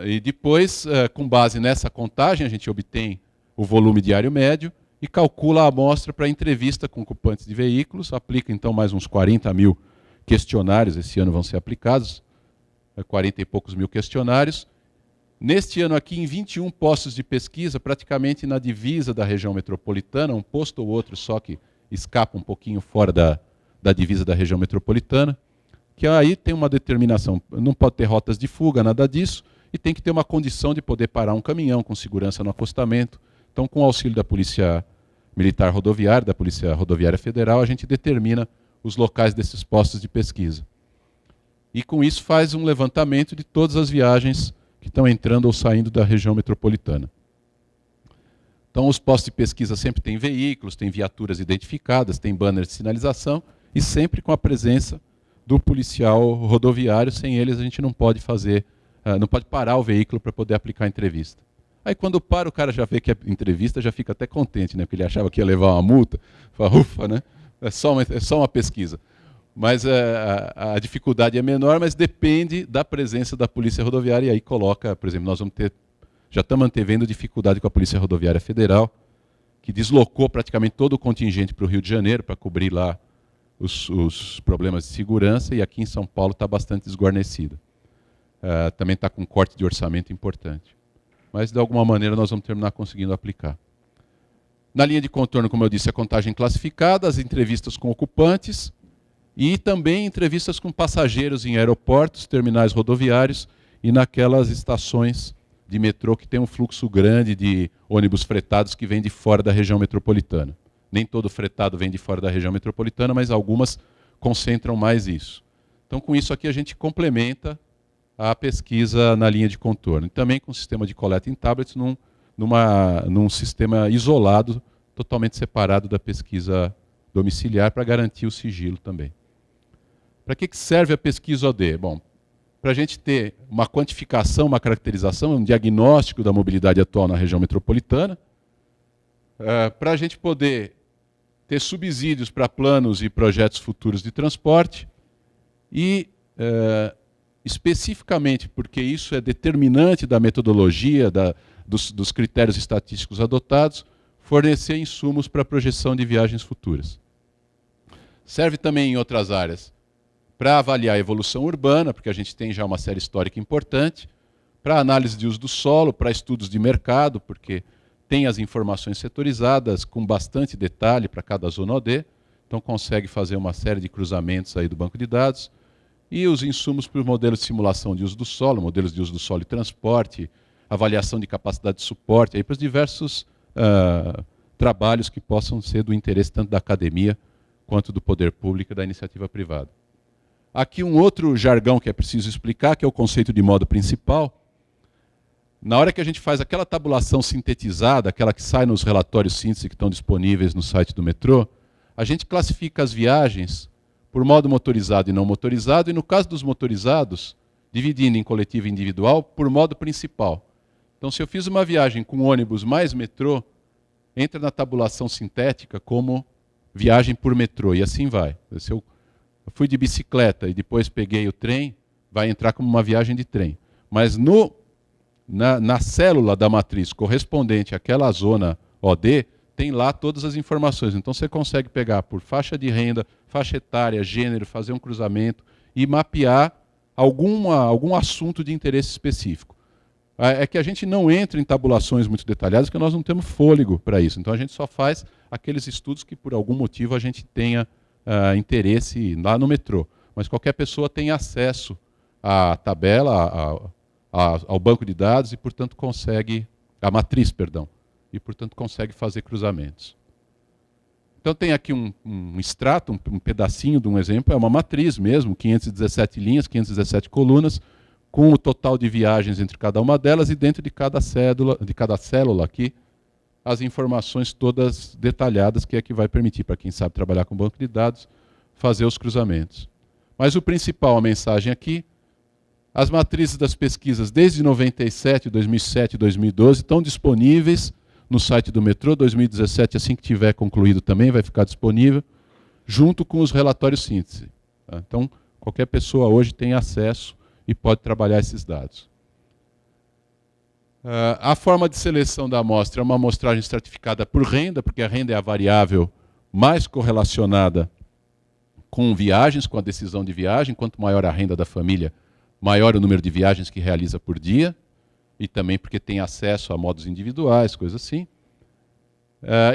[SPEAKER 2] E depois, com base nessa contagem, a gente obtém o volume diário médio e calcula a amostra para entrevista com ocupantes de veículos, aplica então mais uns 40 mil questionários, esse ano vão ser aplicados, 40 e poucos mil questionários. Neste ano aqui, em 21 postos de pesquisa, praticamente na divisa da região metropolitana, um posto ou outro só que escapa um pouquinho fora da divisa da região metropolitana, que aí tem uma determinação, não pode ter rotas de fuga, nada disso, e tem que ter uma condição de poder parar um caminhão com segurança no acostamento. Então, com o auxílio da Polícia Militar Rodoviária, da Polícia Rodoviária Federal, a gente determina os locais desses postos de pesquisa. E com isso faz um levantamento de todas as viagens que estão entrando ou saindo da região metropolitana. Então, os postos de pesquisa sempre têm veículos, têm viaturas identificadas, têm banners de sinalização, e sempre com a presença do policial rodoviário. Sem eles a gente não pode fazer, não pode parar o veículo para poder aplicar a entrevista. Aí quando para, o cara já vê que é entrevista, já fica até contente, né? Porque ele achava que ia levar uma multa, fala, ufa, né? É só uma pesquisa. Mas a dificuldade é menor, mas depende da presença da Polícia Rodoviária, e aí coloca, por exemplo, nós já estamos antevendo dificuldade com a Polícia Rodoviária Federal, que deslocou praticamente todo o contingente para o Rio de Janeiro para cobrir lá os problemas de segurança, e aqui em São Paulo está bastante desguarnecida. Também está com um corte de orçamento importante. Mas, de alguma maneira, nós vamos terminar conseguindo aplicar. Na linha de contorno, como eu disse, a contagem classificada, as entrevistas com ocupantes e também entrevistas com passageiros em aeroportos, terminais rodoviários e naquelas estações de metrô que tem um fluxo grande de ônibus fretados que vêm de fora da região metropolitana. Nem todo fretado vem de fora da região metropolitana, mas algumas concentram mais isso. Então, com isso aqui, a gente complementa a pesquisa na linha de contorno. E também com o sistema de coleta em tablets num sistema isolado, totalmente separado da pesquisa domiciliar, para garantir o sigilo também. Para que serve a pesquisa OD? Bom, para a gente ter uma quantificação, uma caracterização, um diagnóstico da mobilidade atual na região metropolitana, para a gente poder ter subsídios para planos e projetos futuros de transporte e, especificamente porque isso é determinante da metodologia, dos critérios estatísticos adotados, fornecer insumos para a projeção de viagens futuras. Serve também em outras áreas para avaliar a evolução urbana, porque a gente tem já uma série histórica importante, para análise de uso do solo, para estudos de mercado, porque tem as informações setorizadas com bastante detalhe para cada zona OD, então consegue fazer uma série de cruzamentos aí do banco de dados, e os insumos para os modelos de simulação de uso do solo, modelos de uso do solo e transporte, avaliação de capacidade de suporte, aí para os diversos trabalhos que possam ser do interesse tanto da academia quanto do poder público e da iniciativa privada. Aqui um outro jargão que é preciso explicar, que é o conceito de modo principal. Na hora que a gente faz aquela tabulação sintetizada, aquela que sai nos relatórios síntese que estão disponíveis no site do metrô, a gente classifica as viagens por modo motorizado e não motorizado, e no caso dos motorizados, dividindo em coletivo e individual, por modo principal. Então, se eu fiz uma viagem com ônibus mais metrô, entra na tabulação sintética como viagem por metrô, e assim vai. Se eu fui de bicicleta e depois peguei o trem, vai entrar como uma viagem de trem. Mas na célula da matriz correspondente àquela zona OD, tem lá todas as informações. Então você consegue pegar por faixa de renda, faixa etária, gênero, fazer um cruzamento e mapear algum assunto de interesse específico. É que a gente não entra em tabulações muito detalhadas, porque nós não temos fôlego para isso. Então a gente só faz aqueles estudos que por algum motivo a gente tenha interesse lá no metrô. Mas qualquer pessoa tem acesso à tabela, ao banco de dados e, portanto, consegue... à matriz, perdão. E, portanto, consegue fazer cruzamentos. Então tem aqui um extrato, um pedacinho de um exemplo, é uma matriz mesmo, 517 linhas, 517 colunas, com o total de viagens entre cada uma delas e dentro de cada célula aqui, as informações todas detalhadas, que é que vai permitir, para quem sabe trabalhar com banco de dados, fazer os cruzamentos. Mas o principal, a mensagem aqui, as matrizes das pesquisas desde 97, 2007 e 2012 estão disponíveis no site do metrô. 2017, assim que tiver concluído também, vai ficar disponível, junto com os relatórios síntese. Tá? Então, qualquer pessoa hoje tem acesso e pode trabalhar esses dados. A forma de seleção da amostra é uma amostragem estratificada por renda, porque a renda é a variável mais correlacionada com viagens, com a decisão de viagem. Quanto maior a renda da família, maior o número de viagens que realiza por dia, e também porque tem acesso a modos individuais, coisas assim.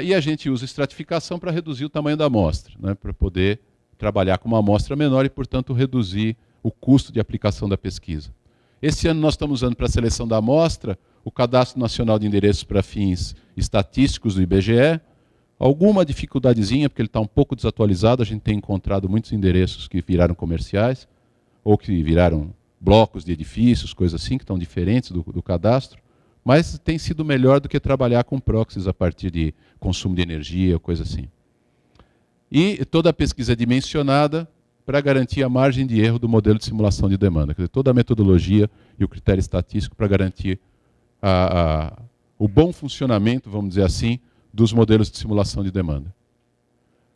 [SPEAKER 2] E a gente usa estratificação para reduzir o tamanho da amostra, né, para poder trabalhar com uma amostra menor e, portanto, reduzir o custo de aplicação da pesquisa. Esse ano nós estamos usando para a seleção da amostra o Cadastro Nacional de Endereços para Fins Estatísticos do IBGE. Alguma dificuldadezinha, porque ele está um pouco desatualizado, a gente tem encontrado muitos endereços que viraram comerciais, ou que viraram blocos de edifícios, coisas assim, que estão diferentes do cadastro, mas tem sido melhor do que trabalhar com proxies a partir de consumo de energia, coisa assim. E toda a pesquisa é dimensionada para garantir a margem de erro do modelo de simulação de demanda. Quer dizer, toda a metodologia e o critério estatístico para garantir o bom funcionamento, vamos dizer assim, dos modelos de simulação de demanda.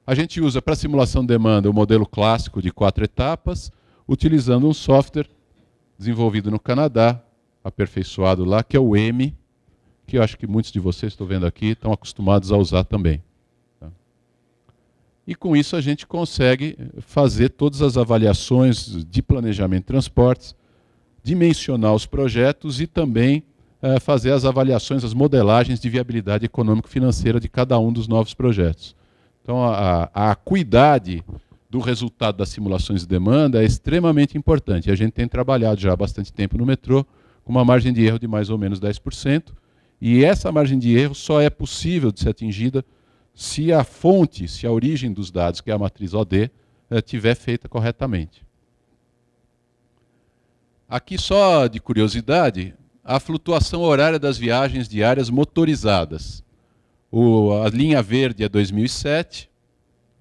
[SPEAKER 2] A gente usa para simulação de demanda o modelo clássico de 4 etapas, utilizando um software desenvolvido no Canadá, aperfeiçoado lá, que é o M, que eu acho que muitos de vocês, estou vendo aqui, estão acostumados a usar também. Tá? E com isso a gente consegue fazer todas as avaliações de planejamento de transportes, dimensionar os projetos e também fazer as avaliações, as modelagens de viabilidade econômico-financeira de cada um dos novos projetos. Então a acuidade do resultado das simulações de demanda é extremamente importante. A gente tem trabalhado já há bastante tempo no metrô com uma margem de erro de mais ou menos 10%, e essa margem de erro só é possível de ser atingida se a fonte, se a origem dos dados, que é a matriz OD, estiver feita corretamente. Aqui só de curiosidade, a flutuação horária das viagens diárias motorizadas. A linha verde é 2007,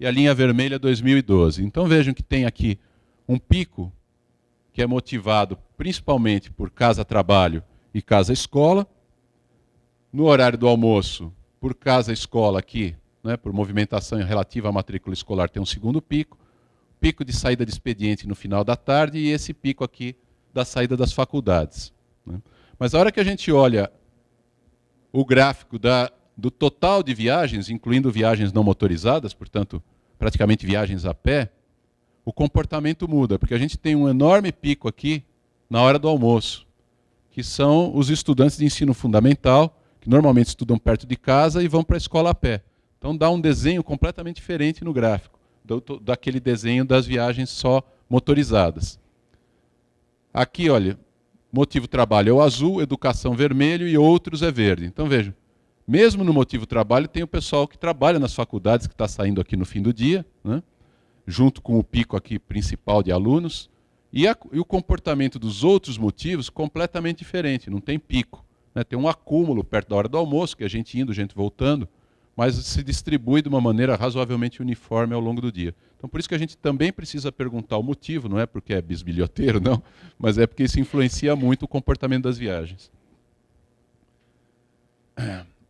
[SPEAKER 2] e a linha vermelha é 2012. Então vejam que tem aqui um pico que é motivado principalmente por casa-trabalho e casa-escola. No horário do almoço, por casa-escola aqui, né, por movimentação relativa à matrícula escolar, tem um segundo pico. Pico de saída de expediente no final da tarde e esse pico aqui da saída das faculdades. Né. Mas a hora que a gente olha o gráfico do total de viagens, incluindo viagens não motorizadas, portanto, praticamente viagens a pé, o comportamento muda, porque a gente tem um enorme pico aqui na hora do almoço, que são os estudantes de ensino fundamental, que normalmente estudam perto de casa e vão para a escola a pé. Então dá um desenho completamente diferente no gráfico, daquele desenho das viagens só motorizadas. Aqui, olha, motivo trabalho é o azul, educação vermelho e outros é verde. Então vejam, mesmo no motivo trabalho tem o pessoal que trabalha nas faculdades, que está saindo aqui no fim do dia, né, junto com o pico aqui principal de alunos, e o comportamento dos outros motivos completamente diferente, não tem pico. Né, tem um acúmulo perto da hora do almoço, que a gente indo, gente voltando, mas se distribui de uma maneira razoavelmente uniforme ao longo do dia. Então, por isso que a gente também precisa perguntar o motivo, não é porque é bisbilhoteiro, não, mas é porque isso influencia muito o comportamento das viagens.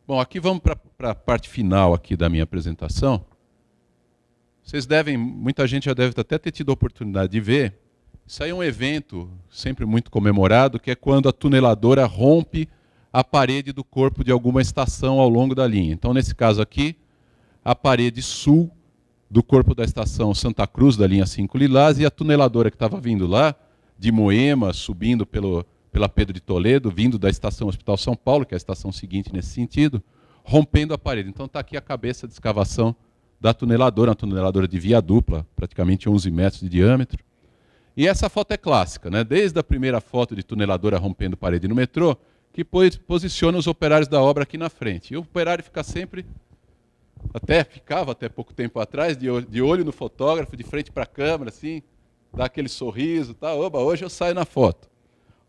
[SPEAKER 2] Bom, aqui vamos para a parte final aqui da minha apresentação. Vocês muita gente já deve até ter tido a oportunidade de ver, isso aí é um evento sempre muito comemorado, que é quando a tuneladora rompe a parede do corpo de alguma estação ao longo da linha. Então, nesse caso aqui, a parede sul do corpo da estação Santa Cruz, da linha 5 Lilás, e a tuneladora que estava vindo lá, de Moema, subindo pela Pedro de Toledo, vindo da estação Hospital São Paulo, que é a estação seguinte nesse sentido, rompendo a parede. Então está aqui a cabeça de escavação da tuneladora, uma tuneladora de via dupla, praticamente 11 metros de diâmetro. E essa foto é clássica, né? Desde a primeira foto de tuneladora rompendo parede no metrô, que posiciona os operários da obra aqui na frente. E o operário fica sempre, ficava até pouco tempo atrás, de olho no fotógrafo, de frente para a câmera, assim, dá aquele sorriso, tá? Oba, hoje eu saio na foto.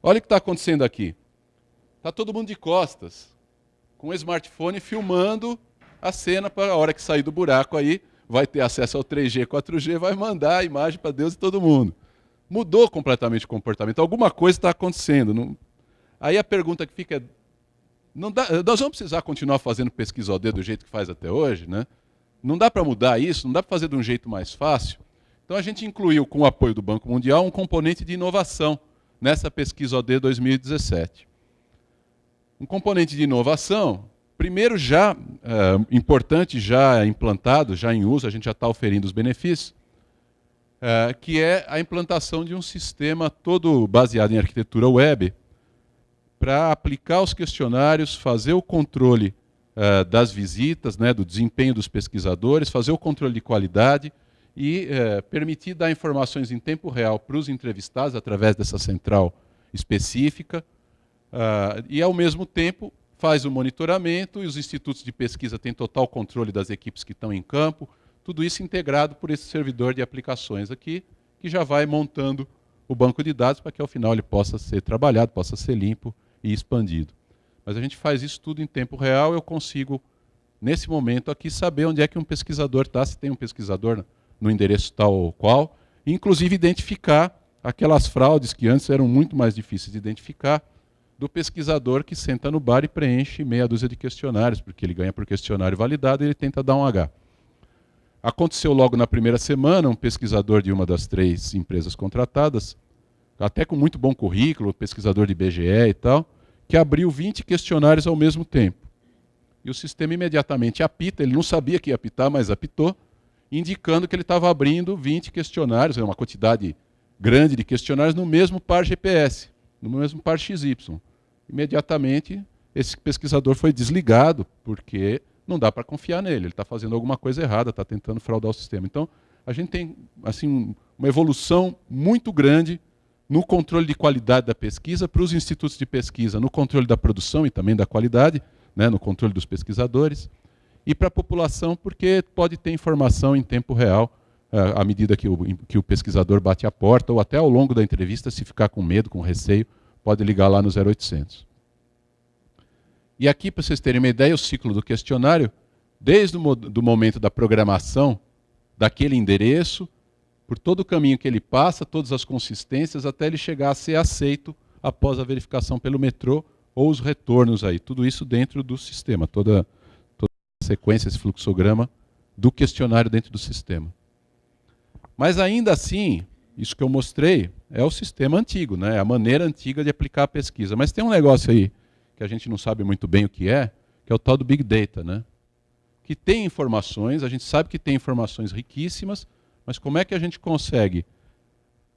[SPEAKER 2] Olha o que está acontecendo aqui. Está todo mundo de costas, com o smartphone filmando a cena para a hora que sair do buraco aí, vai ter acesso ao 3G, 4G, vai mandar a imagem para Deus e todo mundo. Mudou completamente o comportamento. Alguma coisa está acontecendo. Não... Aí a pergunta que fica é, nós vamos precisar continuar fazendo pesquisa OD do jeito que faz até hoje, né? Não dá para mudar isso, não dá para fazer de um jeito mais fácil. Então a gente incluiu, com o apoio do Banco Mundial, um componente de inovação nessa pesquisa OD 2017. Um componente de inovação, primeiro já importante, já implantado, já em uso, a gente já está oferindo os benefícios, que é a implantação de um sistema todo baseado em arquitetura web para aplicar os questionários, fazer o controle das visitas, né, do desempenho dos pesquisadores, fazer o controle de qualidade e permitir dar informações em tempo real para os entrevistados através dessa central específica e, ao mesmo tempo, faz o monitoramento e os institutos de pesquisa têm total controle das equipes que estão em campo, tudo isso integrado por esse servidor de aplicações aqui, que já vai montando o banco de dados para que, ao final, ele possa ser trabalhado, possa ser limpo e expandido. Mas a gente faz isso tudo em tempo real, eu consigo, nesse momento aqui, saber onde é que um pesquisador está, se tem um pesquisador no endereço tal ou qual, e, inclusive, identificar aquelas fraudes que antes eram muito mais difíceis de identificar, do pesquisador que senta no bar e preenche meia dúzia de questionários, porque ele ganha por questionário validado e ele tenta dar um H. Aconteceu logo na primeira semana, um pesquisador de uma das 3 empresas contratadas, até com muito bom currículo, pesquisador de IBGE e tal, que abriu 20 questionários ao mesmo tempo. E o sistema imediatamente apita, ele não sabia que ia apitar, mas apitou, indicando que ele estava abrindo 20 questionários, uma quantidade grande de questionários no mesmo par GPS, no mesmo par XY. Imediatamente, esse pesquisador foi desligado, porque não dá para confiar nele, ele está fazendo alguma coisa errada, está tentando fraudar o sistema. Então, a gente tem assim, uma evolução muito grande no controle de qualidade da pesquisa para os institutos de pesquisa, no controle da produção e também da qualidade, né, no controle dos pesquisadores, e para a população, porque pode ter informação em tempo real, à medida que o pesquisador bate a porta, ou até ao longo da entrevista, se ficar com medo, com receio, pode ligar lá no 0800. E aqui, para vocês terem uma ideia, o ciclo do questionário, desde o momento da programação daquele endereço, por todo o caminho que ele passa, todas as consistências, até ele chegar a ser aceito após a verificação pelo metrô ou os retornos aí. Tudo isso dentro do sistema, toda a sequência, esse fluxograma do questionário dentro do sistema. Mas ainda assim, isso que eu mostrei é o sistema antigo, né? A maneira antiga de aplicar a pesquisa. Mas tem um negócio aí que a gente não sabe muito bem o que é o tal do Big Data, né? Que tem informações, a gente sabe que tem informações riquíssimas, mas como é que a gente consegue,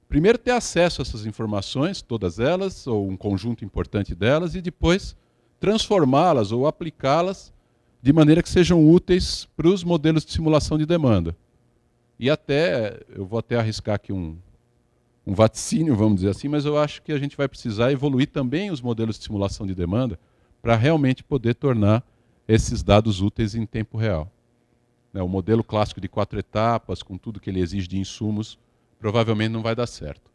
[SPEAKER 2] primeiro, ter acesso a essas informações, todas elas, ou um conjunto importante delas, e depois transformá-las ou aplicá-las de maneira que sejam úteis para os modelos de simulação de demanda. E eu vou até arriscar aqui um vaticínio, vamos dizer assim, mas eu acho que a gente vai precisar evoluir também os modelos de simulação de demanda para realmente poder tornar esses dados úteis em tempo real. O modelo clássico de 4 etapas, com tudo que ele exige de insumos, provavelmente não vai dar certo.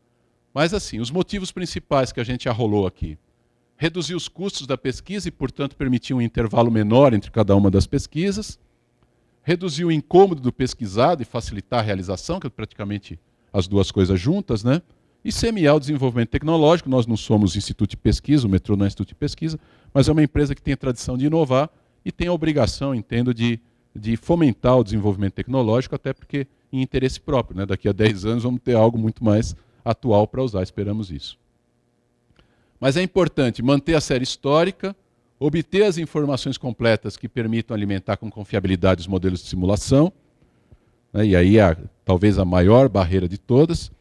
[SPEAKER 2] Mas, assim, os motivos principais que a gente arrolou aqui. Reduzir os custos da pesquisa e, portanto, permitir um intervalo menor entre cada uma das pesquisas. Reduzir o incômodo do pesquisado e facilitar a realização, que é praticamente as duas coisas juntas, né? E semear o desenvolvimento tecnológico. Nós não somos instituto de pesquisa, o metrô não é instituto de pesquisa, mas é uma empresa que tem a tradição de inovar e tem a obrigação, entendo, de fomentar o desenvolvimento tecnológico, até porque em interesse próprio, né? Daqui a 10 anos vamos ter algo muito mais atual para usar, esperamos isso. Mas é importante manter a série histórica, obter as informações completas que permitam alimentar com confiabilidade os modelos de simulação, né, e aí talvez a maior barreira de todas,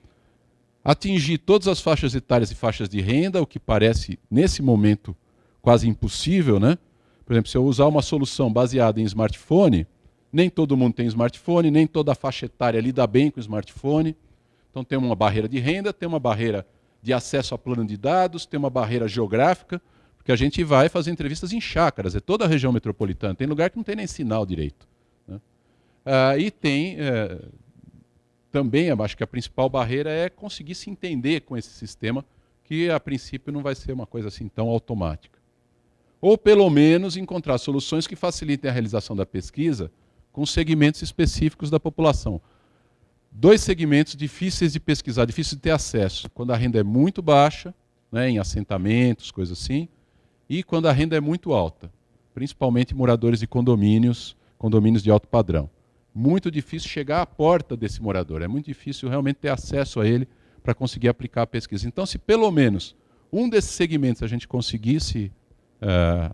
[SPEAKER 2] atingir todas as faixas etárias e faixas de renda, o que parece, nesse momento, quase impossível, né? Por exemplo, se eu usar uma solução baseada em smartphone, nem todo mundo tem smartphone, nem toda a faixa etária lida bem com o smartphone. Então tem uma barreira de renda, tem uma barreira de acesso a plano de dados, tem uma barreira geográfica, porque a gente vai fazer entrevistas em chácaras, é toda a região metropolitana, tem lugar que não tem nem sinal direito, né? E tem também, acho que a principal barreira é conseguir se entender com esse sistema, que a princípio não vai ser uma coisa assim tão automática. Ou pelo menos encontrar soluções que facilitem a realização da pesquisa com segmentos específicos da população. 2 segmentos difíceis de pesquisar, difíceis de ter acesso, quando a renda é muito baixa, né, em assentamentos, coisas assim, e quando a renda é muito alta, principalmente moradores de condomínios de alto padrão. Muito difícil chegar à porta desse morador, é muito difícil realmente ter acesso a ele para conseguir aplicar a pesquisa. Então, se pelo menos um desses segmentos a gente conseguisse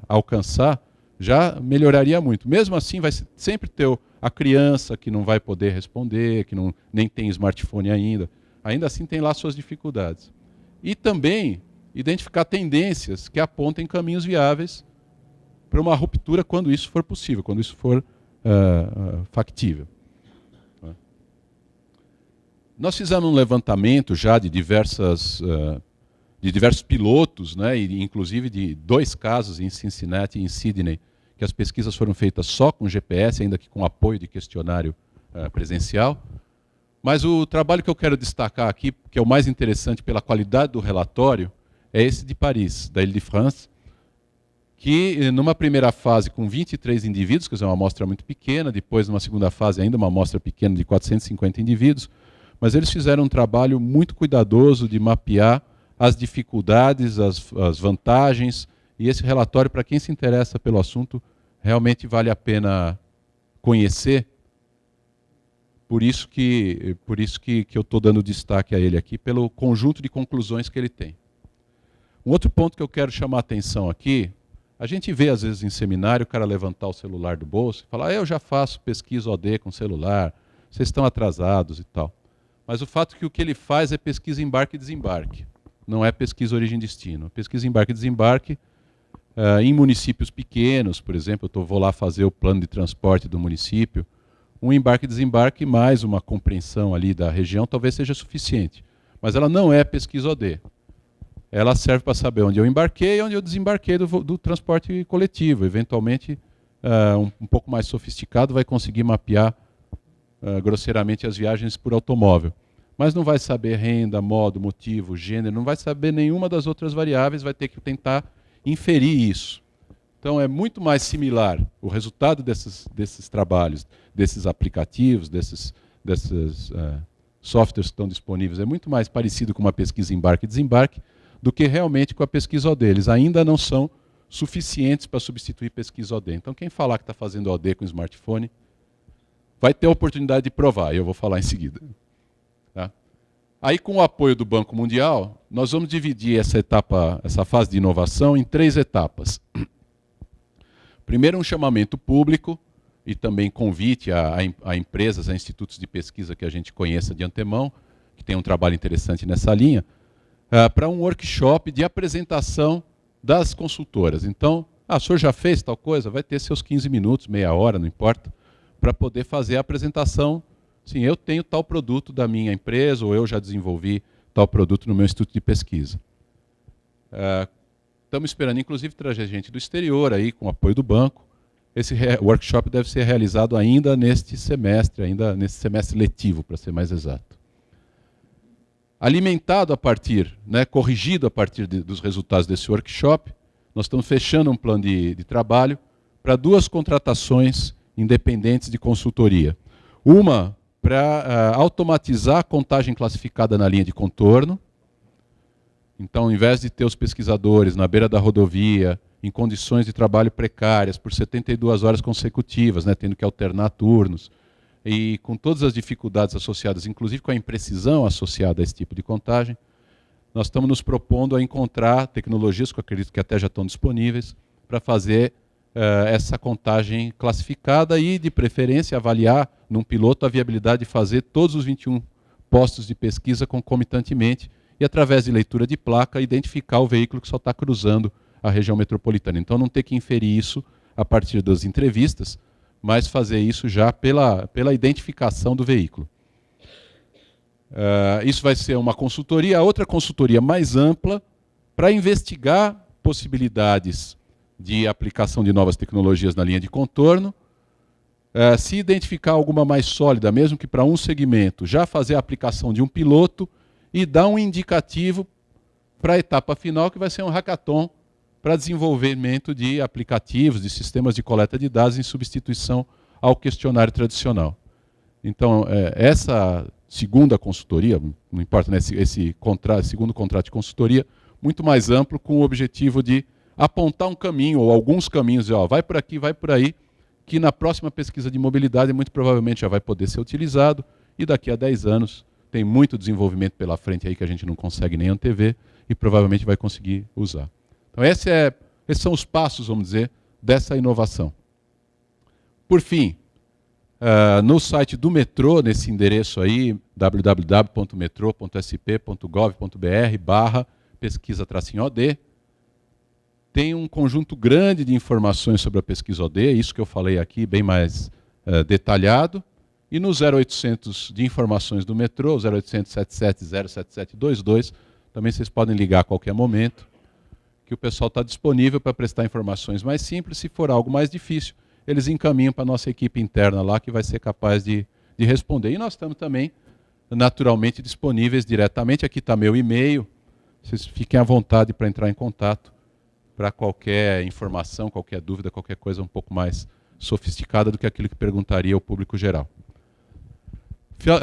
[SPEAKER 2] alcançar, já melhoraria muito. Mesmo assim, vai sempre ter a criança que não vai poder responder, que nem tem smartphone ainda. Ainda assim tem lá suas dificuldades. E também identificar tendências que apontem caminhos viáveis para uma ruptura quando isso for possível, quando isso for factível. Nós fizemos um levantamento já de diversos pilotos, né, e inclusive de 2 casos em Cincinnati e em Sydney, que as pesquisas foram feitas só com GPS, ainda que com apoio de questionário presencial. Mas o trabalho que eu quero destacar aqui, que é o mais interessante pela qualidade do relatório, é esse de Paris, da Île-de-France, que numa primeira fase com 23 indivíduos, quer dizer, uma amostra muito pequena, depois numa segunda fase ainda uma amostra pequena de 450 indivíduos, mas eles fizeram um trabalho muito cuidadoso de mapear as dificuldades, as vantagens, e esse relatório, para quem se interessa pelo assunto, realmente vale a pena conhecer. Por isso que eu estou dando destaque a ele aqui, pelo conjunto de conclusões que ele tem. Um outro ponto que eu quero chamar a atenção aqui, a gente vê às vezes em seminário o cara levantar o celular do bolso e falar: eu já faço pesquisa OD com celular, vocês estão atrasados e tal. Mas o fato é que o que ele faz é pesquisa embarque e desembarque, não é pesquisa origem-destino. Pesquisa embarque e desembarque em municípios pequenos, por exemplo, eu vou lá fazer o plano de transporte do município, um embarque e desembarque mais uma compreensão ali da região talvez seja suficiente. Mas ela não é pesquisa OD. Ela serve para saber onde eu embarquei e onde eu desembarquei do transporte coletivo. Eventualmente, um pouco mais sofisticado vai conseguir mapear grosseiramente as viagens por automóvel. Mas não vai saber renda, modo, motivo, gênero, não vai saber nenhuma das outras variáveis, vai ter que tentar inferir isso. Então é muito mais similar o resultado desses trabalhos, desses aplicativos, desses softwares que estão disponíveis, é muito mais parecido com uma pesquisa embarque e desembarque do que realmente com a pesquisa OD. Eles ainda não são suficientes para substituir pesquisa OD. Então quem falar que está fazendo OD com smartphone vai ter a oportunidade de provar, e eu vou falar em seguida. Tá? Aí, com o apoio do Banco Mundial, nós vamos dividir essa fase de inovação em 3 etapas. Primeiro, um chamamento público e também convite a empresas, a institutos de pesquisa que a gente conheça de antemão, que tem um trabalho interessante nessa linha, para um workshop de apresentação das consultoras. Então, o senhor já fez tal coisa? Vai ter seus 15 minutos, meia hora, não importa, para poder fazer a apresentação. Sim, eu tenho tal produto da minha empresa, ou eu já desenvolvi tal produto no meu instituto de pesquisa. Estamos esperando, inclusive, trazer gente do exterior, aí, com o apoio do banco. Esse workshop deve ser realizado ainda neste semestre letivo, para ser mais exato. Alimentado a partir, corrigido a partir dos resultados desse workshop, nós estamos fechando um plano de trabalho para 2 contratações independentes de consultoria. Uma para automatizar a contagem classificada na linha de contorno. Então, ao invés de ter os pesquisadores na beira da rodovia, em condições de trabalho precárias, por 72 horas consecutivas, tendo que alternar turnos, e com todas as dificuldades associadas, inclusive com a imprecisão associada a esse tipo de contagem, nós estamos nos propondo a encontrar tecnologias, que eu acredito que até já estão disponíveis, para fazer essa contagem classificada e, de preferência, avaliar num piloto a viabilidade de fazer todos os 21 postos de pesquisa concomitantemente e, através de leitura de placa, identificar o veículo que só está cruzando a região metropolitana. Então, não ter que inferir isso a partir das entrevistas, mas fazer isso já pela identificação do veículo. Isso vai ser uma consultoria. A outra consultoria mais ampla para investigar possibilidades de aplicação de novas tecnologias na linha de contorno. Se identificar alguma mais sólida, mesmo que para um segmento, já fazer a aplicação de um piloto e dar um indicativo para a etapa final, que vai ser um hackathon para desenvolvimento de aplicativos, de sistemas de coleta de dados em substituição ao questionário tradicional. Então, essa segunda consultoria, não importa, né, esse segundo contrato de consultoria, muito mais amplo, com o objetivo de apontar um caminho, ou alguns caminhos, vai por aqui, vai por aí, que na próxima pesquisa de mobilidade muito provavelmente já vai poder ser utilizado, e daqui a 10 anos tem muito desenvolvimento pela frente aí que a gente não consegue nem antever, e provavelmente vai conseguir usar. Então esses são os passos, vamos dizer, dessa inovação. Por fim, no site do metrô, nesse endereço aí, www.metrô.sp.gov.br/pesquisa-OD, tem um conjunto grande de informações sobre a pesquisa OD, isso que eu falei aqui, bem mais detalhado. E no 0800 de informações do metrô, 0800 77 07722, também vocês podem ligar a qualquer momento, que o pessoal está disponível para prestar informações mais simples. Se for algo mais difícil, eles encaminham para a nossa equipe interna lá, que vai ser capaz de responder. E nós estamos também, naturalmente, disponíveis diretamente. Aqui está meu e-mail. Vocês fiquem à vontade para entrar em contato para qualquer informação, qualquer dúvida, qualquer coisa um pouco mais sofisticada do que aquilo que perguntaria ao público geral.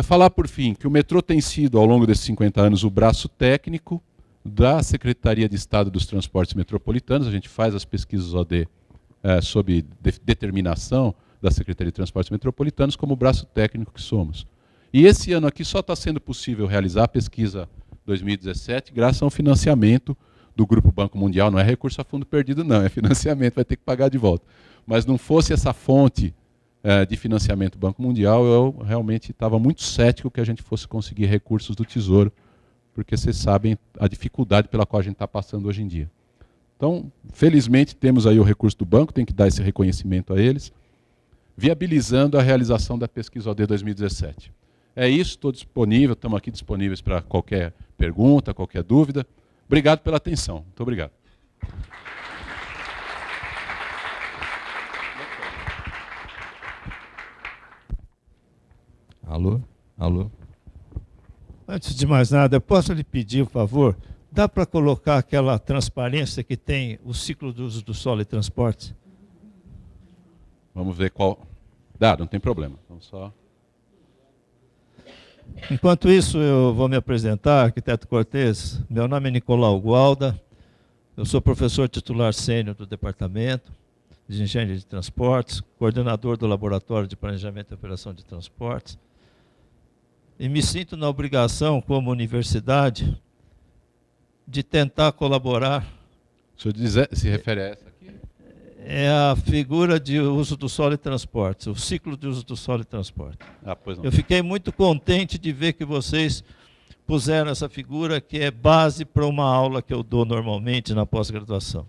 [SPEAKER 2] Falar, por fim, que o metrô tem sido, ao longo desses 50 anos, o braço técnico da Secretaria de Estado dos Transportes Metropolitanos. A gente faz as pesquisas OD sob determinação da Secretaria de Transportes Metropolitanos, como braço técnico que somos. E esse ano aqui só está sendo possível realizar a pesquisa 2017 graças ao financiamento do Grupo Banco Mundial. Não é recurso a fundo perdido, não, é financiamento, vai ter que pagar de volta. Mas não fosse essa fonte de financiamento do Banco Mundial, eu realmente estava muito cético que a gente fosse conseguir recursos do Tesouro, porque vocês sabem a dificuldade pela qual a gente está passando hoje em dia. Então, felizmente, temos aí o recurso do banco, tem que dar esse reconhecimento a eles, viabilizando a realização da pesquisa OD 2017. É isso, estou disponível, estamos aqui disponíveis para qualquer pergunta, qualquer dúvida. Obrigado pela atenção. Muito obrigado.
[SPEAKER 3] Alô? Alô?
[SPEAKER 4] Antes de mais nada, eu posso lhe pedir, por favor, dá para colocar aquela transparência que tem o ciclo do uso do solo e transportes?
[SPEAKER 2] Vamos ver qual... Dá, não tem problema. Vamos só...
[SPEAKER 4] Enquanto isso, eu vou me apresentar, arquiteto Cortez. Meu nome é Nicolau Gualda, eu sou professor titular sênior do Departamento de Engenharia de Transportes, coordenador do Laboratório de Planejamento e Operação de Transportes, e me sinto na obrigação, como universidade, de tentar colaborar.
[SPEAKER 2] O senhor se refere a essa aqui?
[SPEAKER 4] É a figura de uso do solo e transportes, o ciclo de uso do solo e transporte.
[SPEAKER 2] Pois não.
[SPEAKER 4] Eu fiquei muito contente de ver que vocês puseram essa figura, que é base para uma aula que eu dou normalmente na pós-graduação.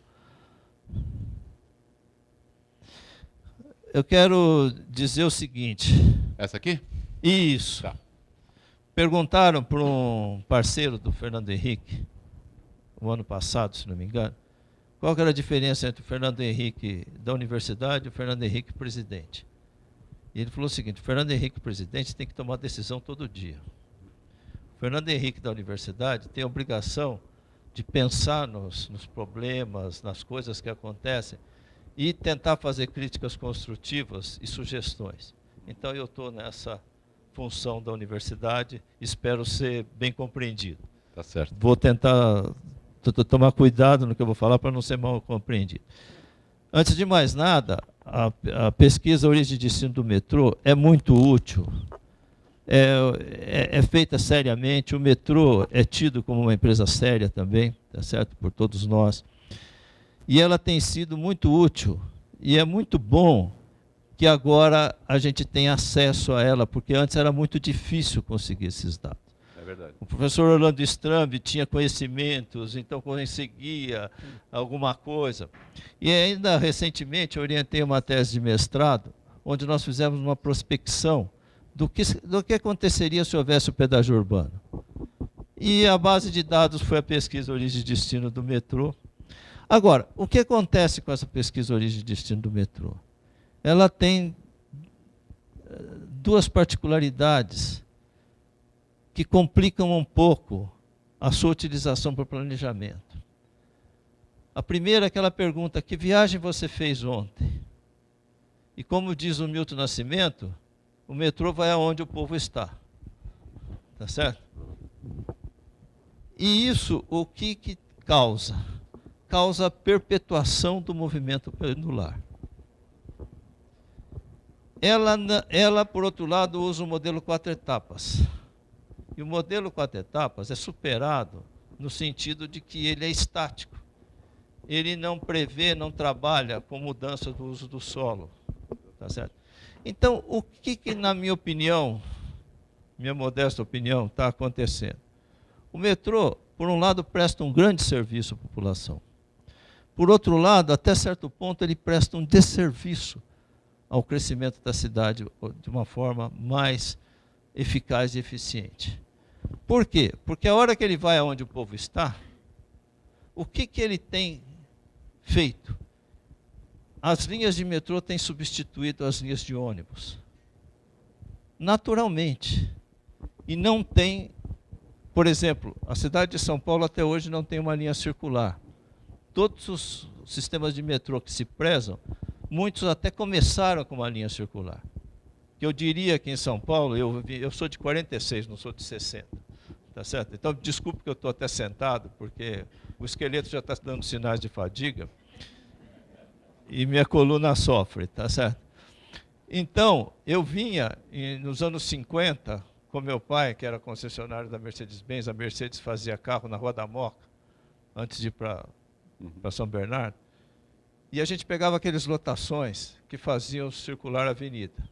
[SPEAKER 4] Eu quero dizer o seguinte.
[SPEAKER 2] Essa aqui?
[SPEAKER 4] Isso.
[SPEAKER 2] Tá.
[SPEAKER 4] Perguntaram para um parceiro do Fernando Henrique, o ano passado, se não me engano, qual que era a diferença entre o Fernando Henrique da universidade e o Fernando Henrique presidente. E ele falou o seguinte: o Fernando Henrique presidente tem que tomar decisão todo dia. O Fernando Henrique da universidade tem a obrigação de pensar nos problemas, nas coisas que acontecem, e tentar fazer críticas construtivas e sugestões. Então eu estou nessa função da universidade, espero ser bem compreendido.
[SPEAKER 2] Tá certo.
[SPEAKER 4] Vou tentar tomar cuidado no que eu vou falar para não ser mal compreendido. Antes de mais nada, a pesquisa Origem e Destino do Metrô é muito útil, é feita seriamente, o metrô é tido como uma empresa séria também, tá certo? Por todos nós. E ela tem sido muito útil, e é muito bom que agora a gente tem acesso a ela, porque antes era muito difícil conseguir esses dados.
[SPEAKER 2] É verdade.
[SPEAKER 4] O professor Orlando Strambi tinha conhecimentos, então conseguia alguma coisa. E ainda recentemente eu orientei uma tese de mestrado, onde nós fizemos uma prospecção do que aconteceria se houvesse o pedágio urbano. E a base de dados foi a pesquisa Origem e Destino do metrô. Agora, o que acontece com essa pesquisa Origem e Destino do metrô? Ela tem duas particularidades que complicam um pouco a sua utilização para o planejamento. A primeira é aquela pergunta: que viagem você fez ontem? E como diz o Milton Nascimento, o metrô vai aonde o povo está. Tá certo? E isso, o que causa? Causa a perpetuação do movimento pendular. Ela, por outro lado, usa o modelo 4 etapas. E o modelo 4 etapas é superado no sentido de que ele é estático. Ele não prevê, não trabalha com mudança do uso do solo. Tá certo? Então, o que na minha opinião, minha modesta opinião, está acontecendo? O metrô, por um lado, presta um grande serviço à população. Por outro lado, até certo ponto, ele presta um desserviço ao crescimento da cidade de uma forma mais eficaz e eficiente. Por quê? Porque a hora que ele vai aonde o povo está, o que ele tem feito? As linhas de metrô têm substituído as linhas de ônibus. Naturalmente. E não tem, por exemplo, a cidade de São Paulo até hoje não tem uma linha circular. Todos os sistemas de metrô que se prezam, muitos até começaram com uma linha circular. Que eu diria que em São Paulo, eu sou de 46, não sou de 60. Tá certo? Então, desculpe que eu estou até sentado, porque o esqueleto já está dando sinais de fadiga e minha coluna sofre, tá certo? Então, eu vinha nos anos 50 com meu pai, que era concessionário da Mercedes-Benz. A Mercedes fazia carro na Rua da Moca, antes de ir para São Bernardo. E a gente pegava aqueles lotações que faziam circular a avenida.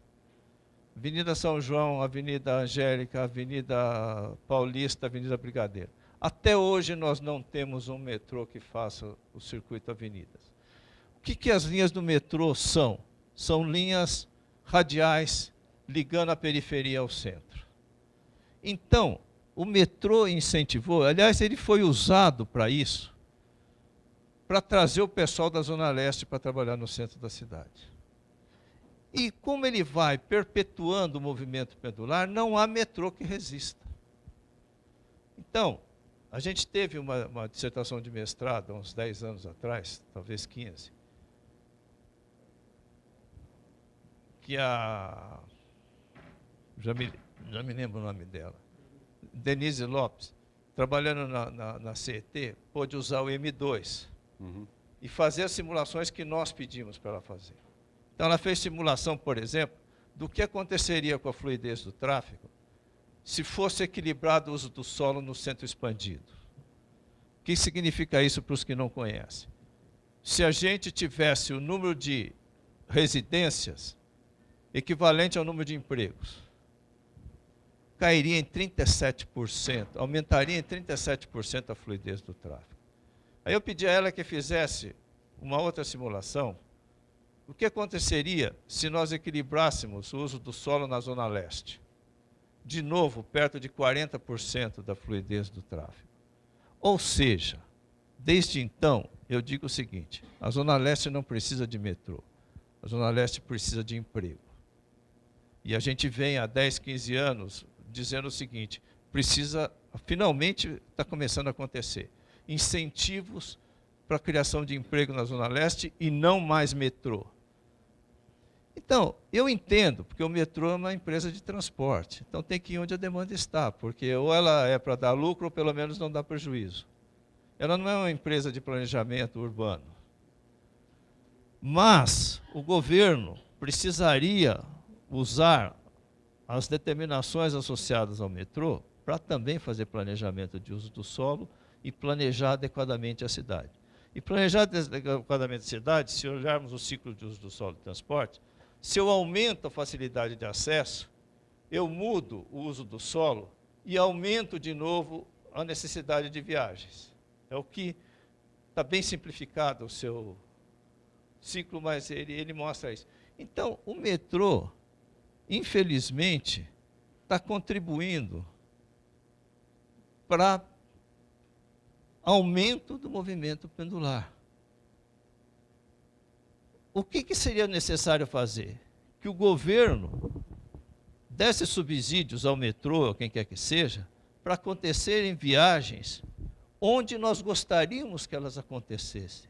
[SPEAKER 4] Avenida São João, Avenida Angélica, Avenida Paulista, Avenida Brigadeiro. Até hoje nós não temos um metrô que faça o circuito avenidas. O que as linhas do metrô são? São linhas radiais ligando a periferia ao centro. Então, o metrô incentivou, aliás, ele foi usado para isso, para trazer o pessoal da Zona Leste para trabalhar no centro da cidade. E como ele vai perpetuando o movimento pendular, não há metrô que resista. Então, a gente teve uma dissertação de mestrado há uns 10 anos atrás, talvez 15, que já me lembro o nome dela, Denise Lopes, trabalhando na CET, pôde usar o M2 e fazer as simulações que nós pedimos para ela fazer. Então, ela fez simulação, por exemplo, do que aconteceria com a fluidez do tráfego se fosse equilibrado o uso do solo no centro expandido. O que significa isso para os que não conhecem? Se a gente tivesse o número de residências equivalente ao número de empregos, cairia em 37%, aumentaria em 37% a fluidez do tráfego. Aí eu pedi a ela que fizesse uma outra simulação. O que aconteceria se nós equilibrássemos o uso do solo na Zona Leste? De novo, perto de 40% da fluidez do tráfego. Ou seja, desde então, eu digo o seguinte: a Zona Leste não precisa de metrô, a Zona Leste precisa de emprego. E a gente vem há 10, 15 anos dizendo o seguinte: precisa, finalmente está começando a acontecer, incentivos para a criação de emprego na Zona Leste e não mais metrô. Então, eu entendo, porque o metrô é uma empresa de transporte, então tem que ir onde a demanda está, porque ou ela é para dar lucro ou pelo menos não dá prejuízo. Ela não é uma empresa de planejamento urbano. Mas o governo precisaria usar as determinações associadas ao metrô para também fazer planejamento de uso do solo e planejar adequadamente a cidade. E planejar adequadamente a cidade, se olharmos o ciclo de uso do solo de transporte, se eu aumento a facilidade de acesso, eu mudo o uso do solo e aumento de novo a necessidade de viagens. É o que está bem simplificado o seu ciclo, mas ele mostra isso. Então, o metrô, infelizmente, está contribuindo para aumento do movimento pendular. O que seria necessário fazer? Que o governo desse subsídios ao metrô, ou quem quer que seja, para acontecerem viagens onde nós gostaríamos que elas acontecessem,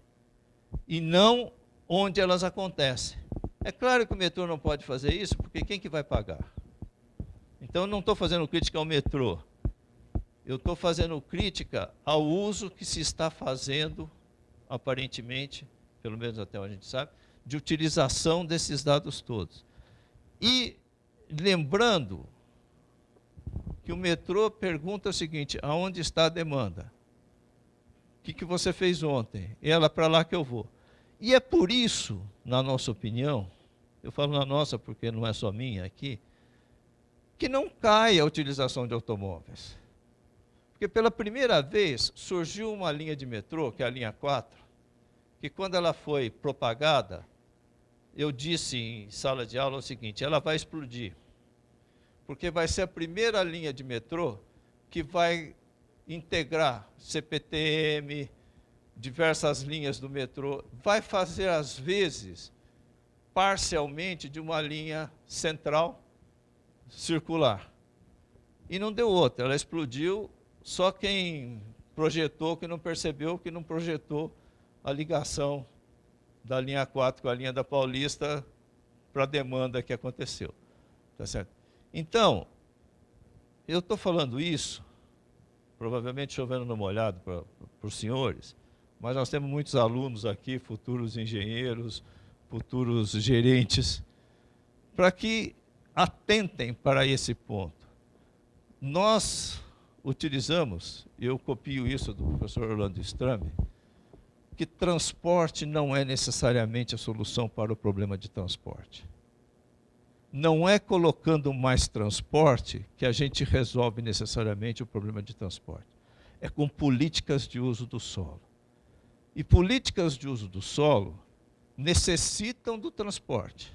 [SPEAKER 4] e não onde elas acontecem. É claro que o metrô não pode fazer isso, porque quem que vai pagar? Então, eu não estou fazendo crítica ao metrô, eu estou fazendo crítica ao uso que se está fazendo, aparentemente, pelo menos até onde a gente sabe, de utilização desses dados todos. E lembrando que o metrô pergunta o seguinte: aonde está a demanda? O que você fez ontem? É para lá que eu vou. E é por isso, na nossa opinião, eu falo na nossa porque não é só minha aqui, que não cai a utilização de automóveis. Porque pela primeira vez surgiu uma linha de metrô, que é a linha 4, que quando ela foi propagada, eu disse em sala de aula o seguinte: ela vai explodir, porque vai ser a primeira linha de metrô que vai integrar CPTM, diversas linhas do metrô, vai fazer, às vezes, parcialmente de uma linha central circular. E não deu outra, ela explodiu, só quem projetou que não percebeu, que não projetou a ligação da linha 4 com a linha da Paulista para a demanda que aconteceu. Tá certo? Então, eu estou falando isso, provavelmente chovendo no molhado para os senhores, mas nós temos muitos alunos aqui, futuros engenheiros, futuros gerentes, para que atentem para esse ponto. Nós utilizamos, eu copio isso do professor Orlando Strame, que transporte não é necessariamente a solução para o problema de transporte. Não é colocando mais transporte que a gente resolve necessariamente o problema de transporte. É com políticas de uso do solo. E políticas de uso do solo necessitam do transporte.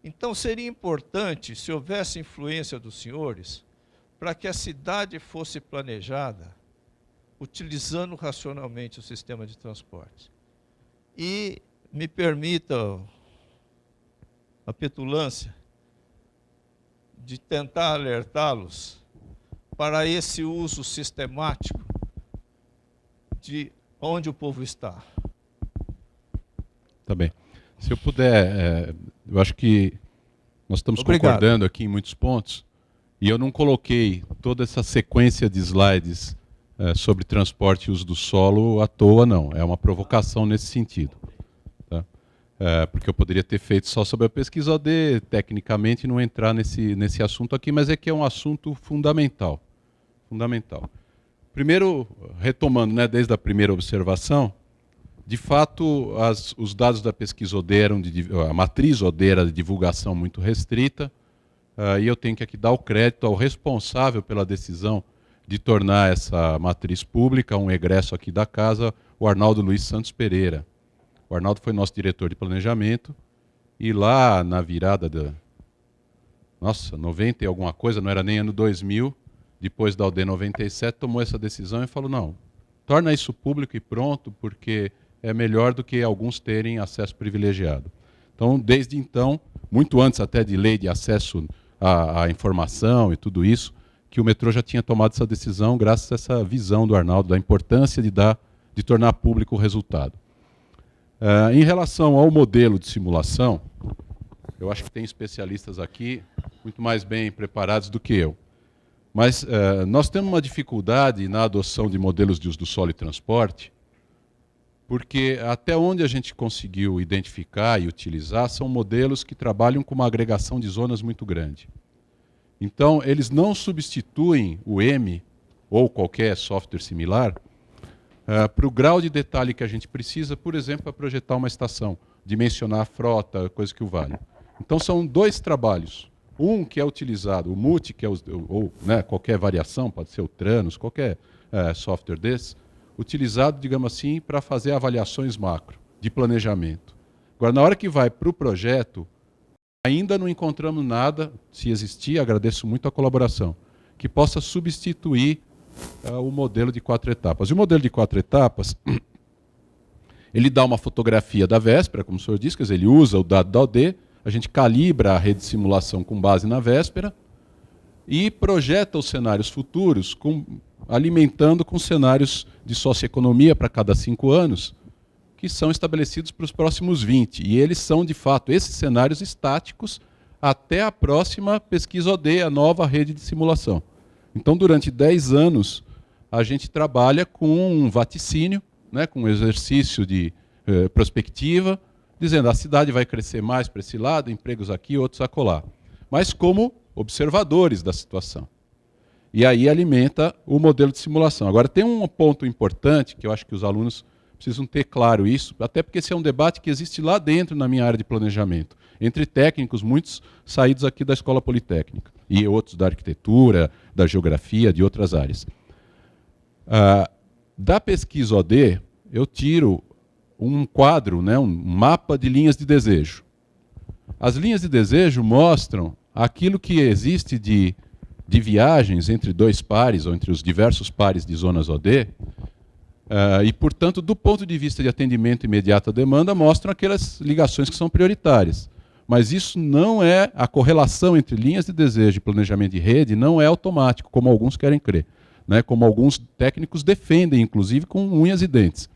[SPEAKER 4] Então, seria importante, se houvesse influência dos senhores, para que a cidade fosse planejada utilizando racionalmente o sistema de transporte. E me permita a petulância de tentar alertá-los para esse uso sistemático de onde o povo está.
[SPEAKER 2] Tá bem. Se eu puder, eu acho que nós estamos concordando aqui em muitos pontos, e eu não coloquei toda essa sequência de slides sobre transporte e uso do solo à toa, não. É uma provocação nesse sentido. Tá? Porque eu poderia ter feito só sobre a pesquisa OD, tecnicamente, não entrar nesse assunto aqui, mas é que é um assunto fundamental. Fundamental. Primeiro, retomando, né, desde a primeira observação, de fato, os dados da pesquisa OD eram a matriz OD era de divulgação muito restrita, e eu tenho que aqui dar o crédito ao responsável pela decisão de tornar essa matriz pública, um egresso aqui da casa, o Arnaldo Luiz Santos Pereira. O Arnaldo foi nosso diretor de planejamento, e lá na virada da... 90 e alguma coisa, não era nem ano 2000, depois da OD 97, tomou essa decisão e falou: não, torna isso público e pronto, porque é melhor do que alguns terem acesso privilegiado. Então, desde então, muito antes até de lei de acesso à informação e tudo isso, que o metrô já tinha tomado essa decisão, graças a essa visão do Arnaldo, da importância de tornar público o resultado. Em relação ao modelo de simulação, eu acho que tem especialistas aqui muito mais bem preparados do que eu. Mas nós temos uma dificuldade na adoção de modelos de uso do solo e transporte, porque até onde a gente conseguiu identificar e utilizar são modelos que trabalham com uma agregação de zonas muito grande. Então, eles não substituem o M ou qualquer software similar, para o grau de detalhe que a gente precisa, por exemplo, para projetar uma estação, dimensionar a frota, coisa que o vale. Então são 2 trabalhos. Um que é utilizado, o MUT, que é né, qualquer variação, pode ser o Tranos, qualquer software desse, utilizado, digamos assim, para fazer avaliações macro, de planejamento. Agora, na hora que vai para o projeto, ainda não encontramos nada, se existir, agradeço muito a colaboração, que possa substituir o modelo de 4 etapas. E o modelo de 4 etapas, ele dá uma fotografia da véspera, como o senhor disse, quer dizer, ele usa o dado da OD, a gente calibra a rede de simulação com base na véspera e projeta os cenários futuros, alimentando com cenários de socioeconomia para cada 5 anos, que são estabelecidos para os próximos 20. E eles são, de fato, esses cenários estáticos até a próxima pesquisa OD, a nova rede de simulação. Então, durante 10 anos, a gente trabalha com um vaticínio, né, com um exercício de prospectiva, dizendo a cidade vai crescer mais para esse lado, empregos aqui, outros acolá. Mas como observadores da situação. E aí alimenta o modelo de simulação. Agora, tem um ponto importante, que eu acho que os alunos precisam ter claro isso, até porque esse é um debate que existe lá dentro na minha área de planejamento, entre técnicos, muitos saídos aqui da Escola Politécnica, e outros da arquitetura, da geografia, de outras áreas. Da pesquisa OD, eu tiro um quadro, né, um mapa de linhas de desejo. As linhas de desejo mostram aquilo que existe de viagens entre 2 pares, ou entre os diversos pares de zonas OD, e, portanto, do ponto de vista de atendimento imediato à demanda, mostram aquelas ligações que são prioritárias. Mas isso não é, a correlação entre linhas de desejo e planejamento de rede não é automático, como alguns querem crer, né, como alguns técnicos defendem, inclusive com unhas e dentes.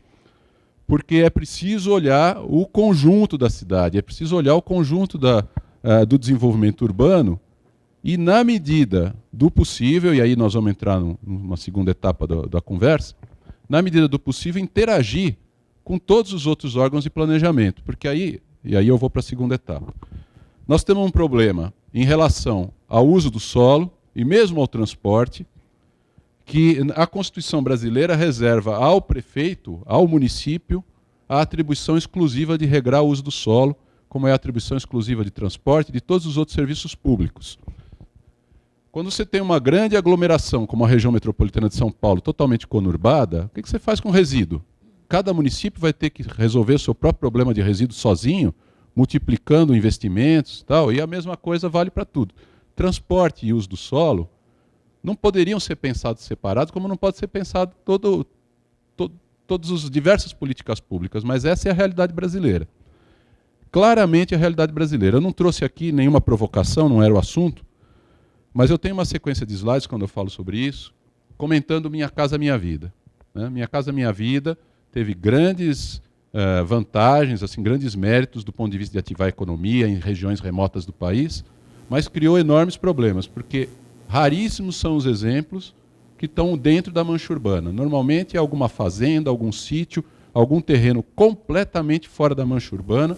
[SPEAKER 2] Porque é preciso olhar o conjunto da cidade, é preciso olhar o conjunto do desenvolvimento urbano e, na medida do possível, e aí nós vamos entrar numa segunda etapa da conversa, na medida do possível, interagir com todos os outros órgãos de planejamento, porque aí eu vou para a segunda etapa. Nós temos um problema em relação ao uso do solo e mesmo ao transporte, que a Constituição brasileira reserva ao prefeito, ao município, a atribuição exclusiva de regrar o uso do solo, como é a atribuição exclusiva de transporte e de todos os outros serviços públicos. Quando você tem uma grande aglomeração, como a região metropolitana de São Paulo, totalmente conurbada, o que você faz com resíduo? Cada município vai ter que resolver o seu próprio problema de resíduo sozinho, multiplicando investimentos e tal, e a mesma coisa vale para tudo. Transporte e uso do solo não poderiam ser pensados separados, como não pode ser pensado todas as diversas políticas públicas, mas essa é a realidade brasileira. Claramente a realidade brasileira. Eu não trouxe aqui nenhuma provocação, não era o assunto, mas eu tenho uma sequência de slides quando eu falo sobre isso, comentando Minha Casa Minha Vida. Né? Minha Casa Minha Vida teve grandes vantagens, assim, grandes méritos do ponto de vista de ativar a economia em regiões remotas do país, mas criou enormes problemas, porque raríssimos são os exemplos que estão dentro da mancha urbana. Normalmente é alguma fazenda, algum sítio, algum terreno completamente fora da mancha urbana,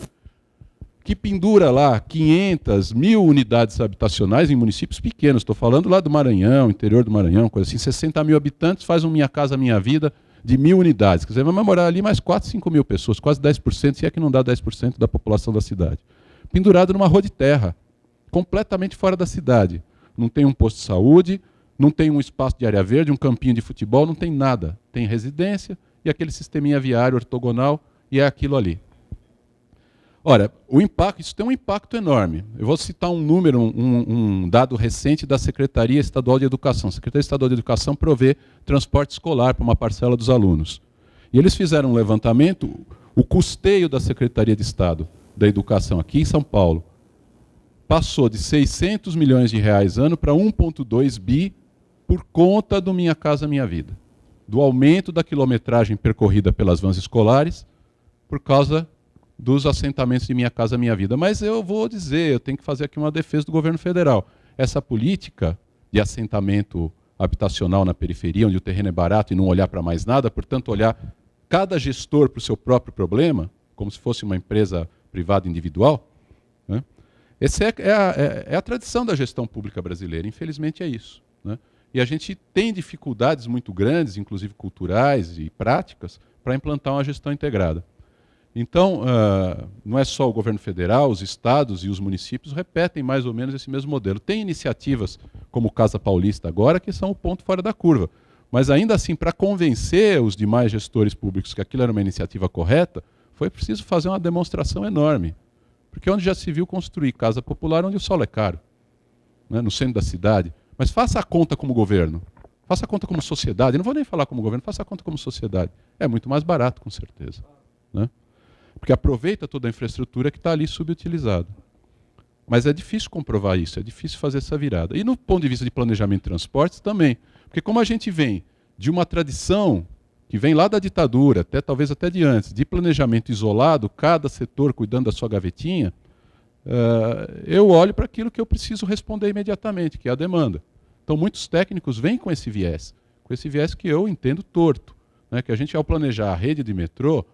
[SPEAKER 2] que pendura lá 500, 1000 unidades habitacionais em municípios pequenos. Estou falando lá do Maranhão, interior do Maranhão, coisa assim, 60 mil habitantes, faz um Minha Casa Minha Vida de 1000 unidades. Quer dizer, vai morar ali mais 4, 5 mil pessoas, quase 10%, se é que não dá 10% da população da cidade. Pendurado numa rua de terra, completamente fora da cidade. Não tem um posto de saúde, não tem um espaço de área verde, um campinho de futebol, não tem nada. Tem residência e aquele sisteminha viário ortogonal, e é aquilo ali. Ora, isso tem um impacto enorme. Eu vou citar um número, um dado recente da Secretaria Estadual de Educação. A Secretaria Estadual de Educação provê transporte escolar para uma parcela dos alunos. E eles fizeram um levantamento, o custeio da Secretaria de Estado da Educação aqui em São Paulo passou de 600 milhões de reais ano para 1,2 bi por conta do Minha Casa Minha Vida. Do aumento da quilometragem percorrida pelas vans escolares por causa dos assentamentos de Minha Casa Minha Vida. Mas eu vou dizer, eu tenho que fazer aqui uma defesa do governo federal. Essa política de assentamento habitacional na periferia, onde o terreno é barato e não olhar para mais nada, portanto, olhar cada gestor para o seu próprio problema, como se fosse uma empresa privada individual, né? Essa é a tradição da gestão pública brasileira, infelizmente é isso, né? E a gente tem dificuldades muito grandes, inclusive culturais e práticas, para implantar uma gestão integrada. Então, não é só o governo federal, os estados e os municípios repetem mais ou menos esse mesmo modelo. Tem iniciativas, como o Casa Paulista agora, que são o ponto fora da curva. Mas ainda assim, para convencer os demais gestores públicos que aquilo era uma iniciativa correta, foi preciso fazer uma demonstração enorme. Porque onde já se viu construir casa popular onde o solo é caro, né, no centro da cidade. Mas faça a conta como governo, faça a conta como sociedade. Não vou nem falar como governo, faça a conta como sociedade. É muito mais barato, com certeza, né? Porque aproveita toda a infraestrutura que está ali subutilizada. Mas é difícil comprovar isso, é difícil fazer essa virada. E no ponto de vista de planejamento de transportes também. Porque como a gente vem de uma tradição que vem lá da ditadura, talvez até de antes, de planejamento isolado, cada setor cuidando da sua gavetinha, eu olho para aquilo que eu preciso responder imediatamente, que é a demanda. Então muitos técnicos vêm com esse viés que eu entendo torto, né? Que a gente, ao planejar a rede de metrô,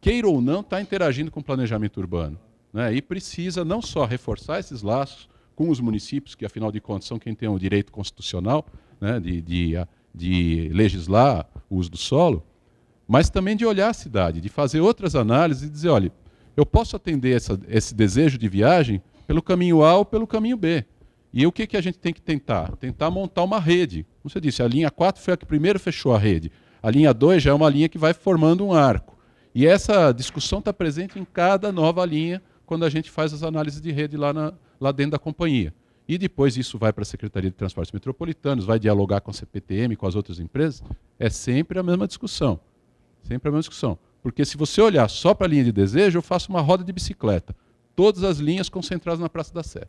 [SPEAKER 2] queira ou não, está interagindo com o planejamento urbano, né? E precisa não só reforçar esses laços com os municípios, que afinal de contas são quem tem o direito constitucional, né, de legislar o uso do solo, mas também de olhar a cidade, de fazer outras análises e dizer, olha, eu posso atender esse desejo de viagem pelo caminho A ou pelo caminho B. E o que a gente tem que tentar? Tentar montar uma rede. Como você disse, a linha 4 foi a que primeiro fechou a rede. A linha 2 já é uma linha que vai formando um arco. E essa discussão está presente em cada nova linha quando a gente faz as análises de rede lá dentro da companhia. E depois isso vai para a Secretaria de Transportes Metropolitanos, vai dialogar com a CPTM, com as outras empresas. É sempre a mesma discussão. Sempre a mesma discussão. Porque se você olhar só para a linha de desejo, eu faço uma roda de bicicleta. Todas as linhas concentradas na Praça da Sé.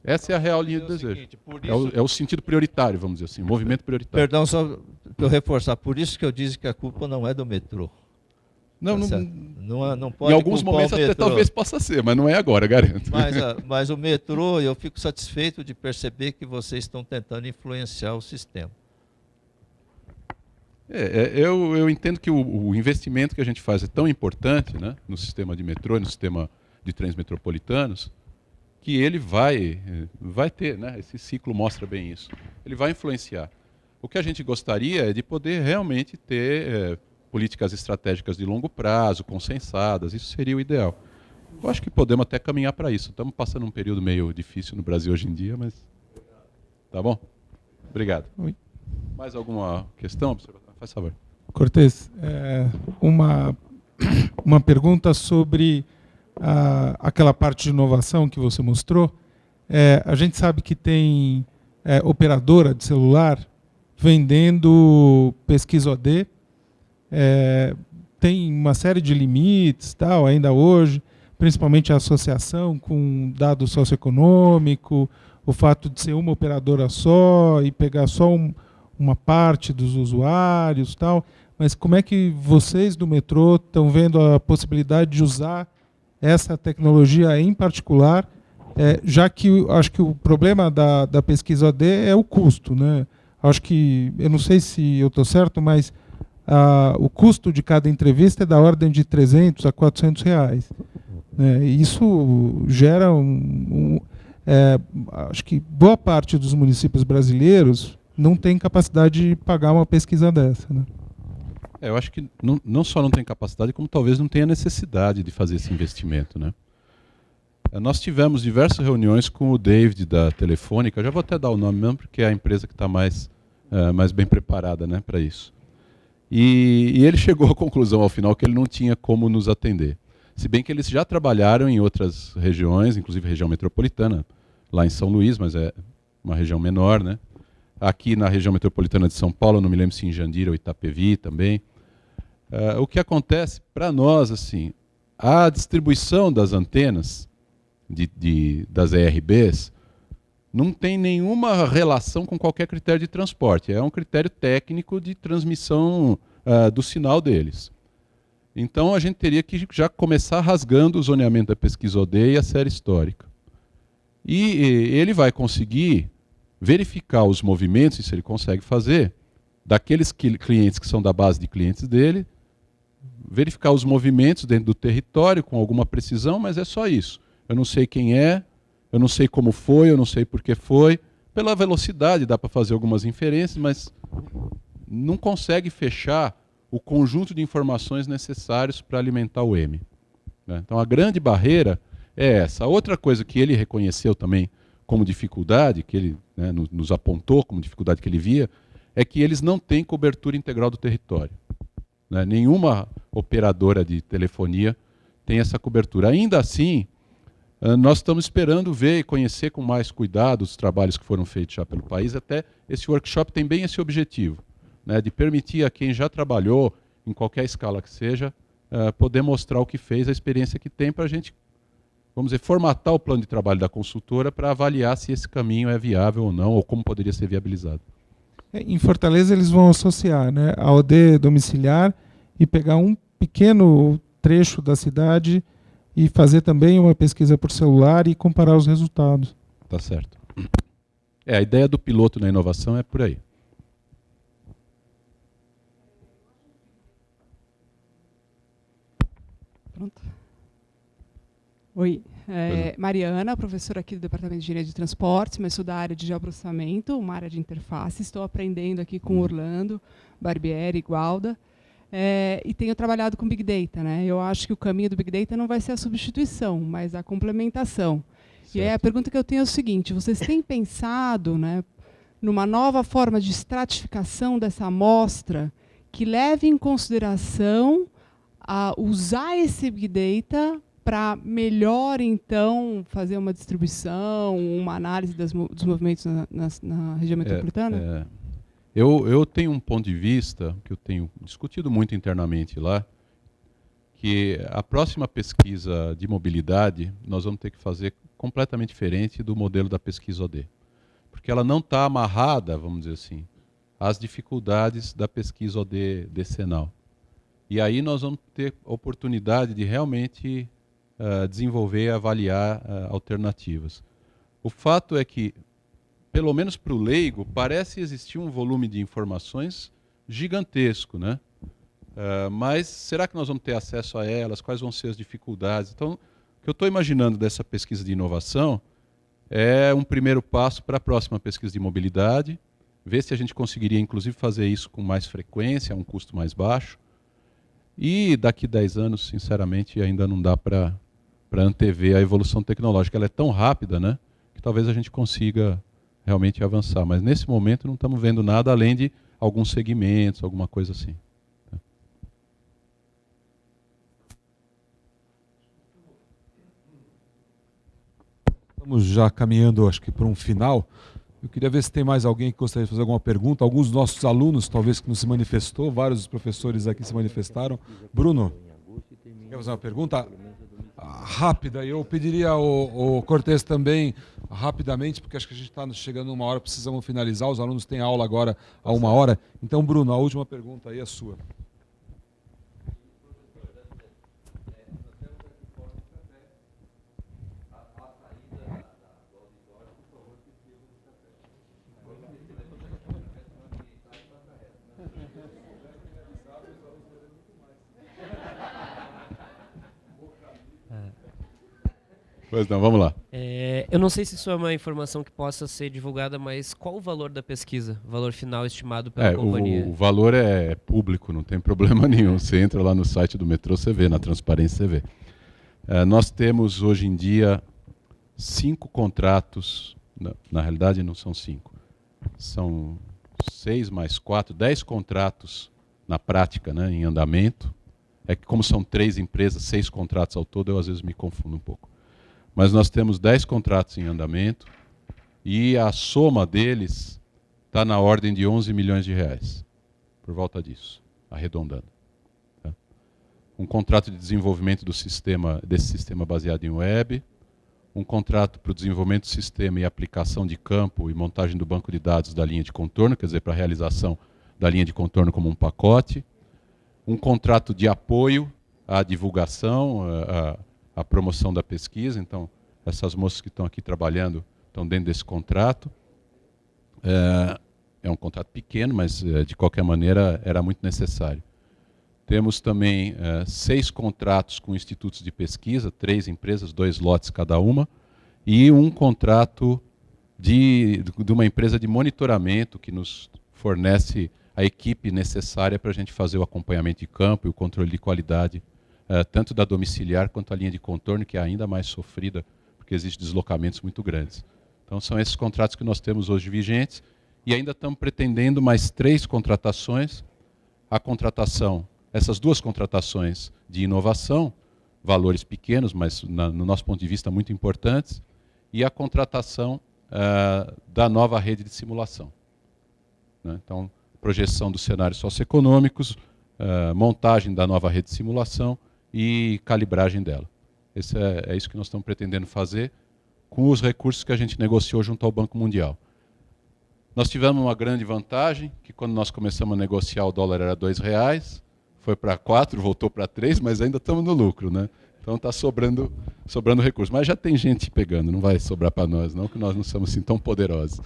[SPEAKER 2] Essa é a real linha de desejo.
[SPEAKER 4] Seguinte, isso...
[SPEAKER 2] é o sentido prioritário, vamos dizer assim, movimento prioritário.
[SPEAKER 4] Perdão, só para eu reforçar, por isso que eu disse que a culpa não é do metrô.
[SPEAKER 2] Não,
[SPEAKER 4] não pode.
[SPEAKER 2] Em alguns momentos até talvez possa ser, mas não é agora, garanto.
[SPEAKER 4] Mas o metrô, eu fico satisfeito de perceber que vocês estão tentando influenciar o sistema.
[SPEAKER 2] Eu entendo que o investimento que a gente faz é tão importante, né, no sistema de metrô e no sistema de trens metropolitanos, que ele vai ter, né, esse ciclo mostra bem isso, ele vai influenciar. O que a gente gostaria é de poder realmente ter políticas estratégicas de longo prazo, consensadas, isso seria o ideal. Eu acho que podemos até caminhar para isso. Estamos passando um período meio difícil no Brasil hoje em dia, mas... Tá bom? Obrigado.
[SPEAKER 3] Oi.
[SPEAKER 2] Mais alguma questão? Faz favor.
[SPEAKER 3] Cortez, uma pergunta sobre aquela parte de inovação que você mostrou. A gente sabe que tem operadora de celular vendendo pesquisa OD, tem uma série de limites, tal, ainda hoje, principalmente a associação com dado socioeconômico, o fato de ser uma operadora só e pegar só uma parte dos usuários, tal. Mas como é que vocês do metrô estão vendo a possibilidade de usar essa tecnologia em particular, já que acho que o problema da pesquisa OD é o custo, né? Acho que, eu não sei se eu estou certo, mas o custo de cada entrevista é da ordem de 300 a 400 reais. Né? E isso gera acho que boa parte dos municípios brasileiros não tem capacidade de pagar uma pesquisa dessa. Né?
[SPEAKER 2] Eu acho que não só não tem capacidade, como talvez não tenha necessidade de fazer esse investimento, né? Nós tivemos diversas reuniões com o David da Telefônica, já vou até dar o nome mesmo, porque é a empresa que está mais bem preparada, né, para isso. E ele chegou à conclusão, ao final, que ele não tinha como nos atender. Se bem que eles já trabalharam em outras regiões, inclusive região metropolitana, lá em São Luís, mas é uma região menor, né? Aqui na região metropolitana de São Paulo, não me lembro se em Jandira ou Itapevi também. O que acontece para nós, assim, a distribuição das antenas das ERBs não tem nenhuma relação com qualquer critério de transporte. É um critério técnico de transmissão do sinal deles. Então a gente teria que já começar rasgando o zoneamento da pesquisa OD e a série histórica. E ele vai conseguir verificar os movimentos, e se ele consegue fazer, daqueles clientes que são da base de clientes dele, verificar os movimentos dentro do território com alguma precisão, mas é só isso. Eu não sei quem é, eu não sei como foi, eu não sei por que foi, Pela velocidade dá para fazer algumas inferências, mas não consegue fechar o conjunto de informações necessários para alimentar o M. Né? Então a grande barreira é essa. Outra coisa que ele reconheceu também como dificuldade, que ele, né, nos apontou como dificuldade que ele via, é que eles não têm cobertura integral do território. Né? Nenhuma operadora de telefonia tem essa cobertura. Ainda assim, nós estamos esperando ver e conhecer com mais cuidado os trabalhos que foram feitos já pelo país. Até esse workshop tem bem esse objetivo, né, de permitir a quem já trabalhou, em qualquer escala que seja, poder mostrar o que fez, a experiência que tem, para a gente, vamos dizer, formatar o plano de trabalho da consultora para avaliar se esse caminho é viável ou não, ou como poderia ser viabilizado.
[SPEAKER 3] Em Fortaleza eles vão associar, né, a OD domiciliar e pegar um pequeno trecho da cidade e fazer também uma pesquisa por celular e comparar os resultados.
[SPEAKER 2] Tá certo. A ideia do piloto na inovação é por aí.
[SPEAKER 5] Pronto. Oi, Mariana, professora aqui do Departamento de Engenharia de Transportes, mas sou da área de geoprocessamento, uma área de interface. Estou aprendendo aqui com Orlando, Barbieri e Gualda. E tenho trabalhado com Big Data. Né? Eu acho que o caminho do Big Data não vai ser a substituição, mas a complementação. Certo. E aí a pergunta que eu tenho é o seguinte: vocês têm pensado, né, numa nova forma de estratificação dessa amostra que leve em consideração a usar esse Big Data para melhor, então, fazer uma distribuição, uma análise dos movimentos na região metropolitana?
[SPEAKER 2] Eu tenho um ponto de vista, que eu tenho discutido muito internamente lá, que a próxima pesquisa de mobilidade nós vamos ter que fazer completamente diferente do modelo da pesquisa OD. Porque ela não está amarrada, vamos dizer assim, às dificuldades da pesquisa OD decenal. E aí nós vamos ter oportunidade de realmente desenvolver e avaliar alternativas. O fato é que, pelo menos para o leigo, parece existir um volume de informações gigantesco, né? Mas será que nós vamos ter acesso a elas? Quais vão ser as dificuldades? Então, o que eu estou imaginando dessa pesquisa de inovação é um primeiro passo para a próxima pesquisa de mobilidade, ver se a gente conseguiria, inclusive, fazer isso com mais frequência, a um custo mais baixo. E daqui 10 anos, sinceramente, ainda não dá para antever a evolução tecnológica. Ela é tão rápida, né, que talvez a gente consiga realmente avançar. Mas nesse momento não estamos vendo nada além de alguns segmentos, alguma coisa assim.
[SPEAKER 1] Estamos já caminhando, acho que, para um final. Eu queria ver se tem mais alguém que gostaria de fazer alguma pergunta. Alguns dos nossos alunos, talvez, que não se manifestou. Vários dos professores aqui se manifestaram. Bruno, quer fazer uma pergunta? Rápida. Eu pediria ao Cortez também, rapidamente, porque acho que a gente está chegando a uma hora, precisamos finalizar. Os alunos têm aula agora a 1h. Então, Bruno, a última pergunta aí é sua.
[SPEAKER 2] Pois não, vamos lá.
[SPEAKER 6] Eu não sei se isso é uma informação que possa ser divulgada, mas qual o valor da pesquisa? O valor final estimado pela companhia?
[SPEAKER 2] O valor é público, não tem problema nenhum. Você entra lá no site do metrô, você vê, na transparência você vê. Nós temos hoje em dia 5 contratos, na realidade não são 5, são 6 mais 4, 10 contratos na prática, né, em andamento. É que como são 3 empresas, 6 contratos ao todo, eu às vezes me confundo um pouco. Mas nós temos 10 contratos em andamento e a soma deles está na ordem de 11 milhões de reais, por volta disso, arredondando. Tá? Um contrato de desenvolvimento desse sistema baseado em web, um contrato para o desenvolvimento do sistema e aplicação de campo e montagem do banco de dados da linha de contorno, quer dizer, para a realização da linha de contorno como um pacote, um contrato de apoio à divulgação, a promoção da pesquisa. Então, essas moças que estão aqui trabalhando estão dentro desse contrato. É um contrato pequeno, mas de qualquer maneira era muito necessário. Temos também 6 contratos com institutos de pesquisa, 3 empresas, 2 lotes cada uma, e um contrato de uma empresa de monitoramento que nos fornece a equipe necessária para a gente fazer o acompanhamento de campo e o controle de qualidade, tanto da domiciliar quanto a linha de contorno, que é ainda mais sofrida, porque existem deslocamentos muito grandes. Então são esses contratos que nós temos hoje vigentes, e ainda estamos pretendendo mais 3 contratações. A contratação, essas 2 contratações de inovação, valores pequenos, mas no nosso ponto de vista muito importantes, e a contratação da nova rede de simulação. Né? Então, projeção dos cenários socioeconômicos, montagem da nova rede de simulação e calibragem dela. É isso que nós estamos pretendendo fazer com os recursos que a gente negociou junto ao Banco Mundial. Nós tivemos uma grande vantagem, que quando nós começamos a negociar o dólar era R$2, foi para 4, voltou para 3, mas ainda estamos no lucro, né? Então está sobrando recurso. Mas já tem gente pegando, não vai sobrar para nós, não, que nós não somos assim tão poderosos.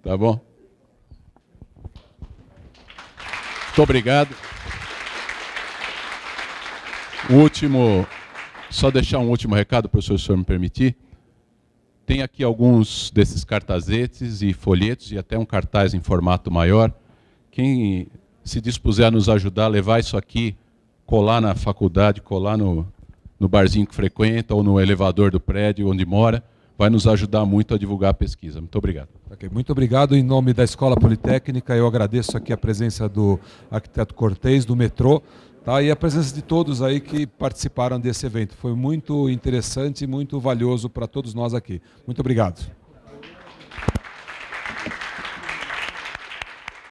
[SPEAKER 2] Tá bom? Muito obrigado. Só deixar um último recado, professor, se o senhor me permitir. Tem aqui alguns desses cartazetes e folhetos, e até um cartaz em formato maior. Quem se dispuser a nos ajudar a levar isso aqui, colar na faculdade, colar no barzinho que frequenta, ou no elevador do prédio onde mora, vai nos ajudar muito a divulgar a pesquisa. Muito obrigado.
[SPEAKER 1] Okay, muito obrigado. Em nome da Escola Politécnica, eu agradeço aqui a presença do arquiteto Cortez, do metrô, tá? E a presença de todos aí que participaram desse evento. Foi muito interessante e muito valioso para todos nós aqui. Muito obrigado.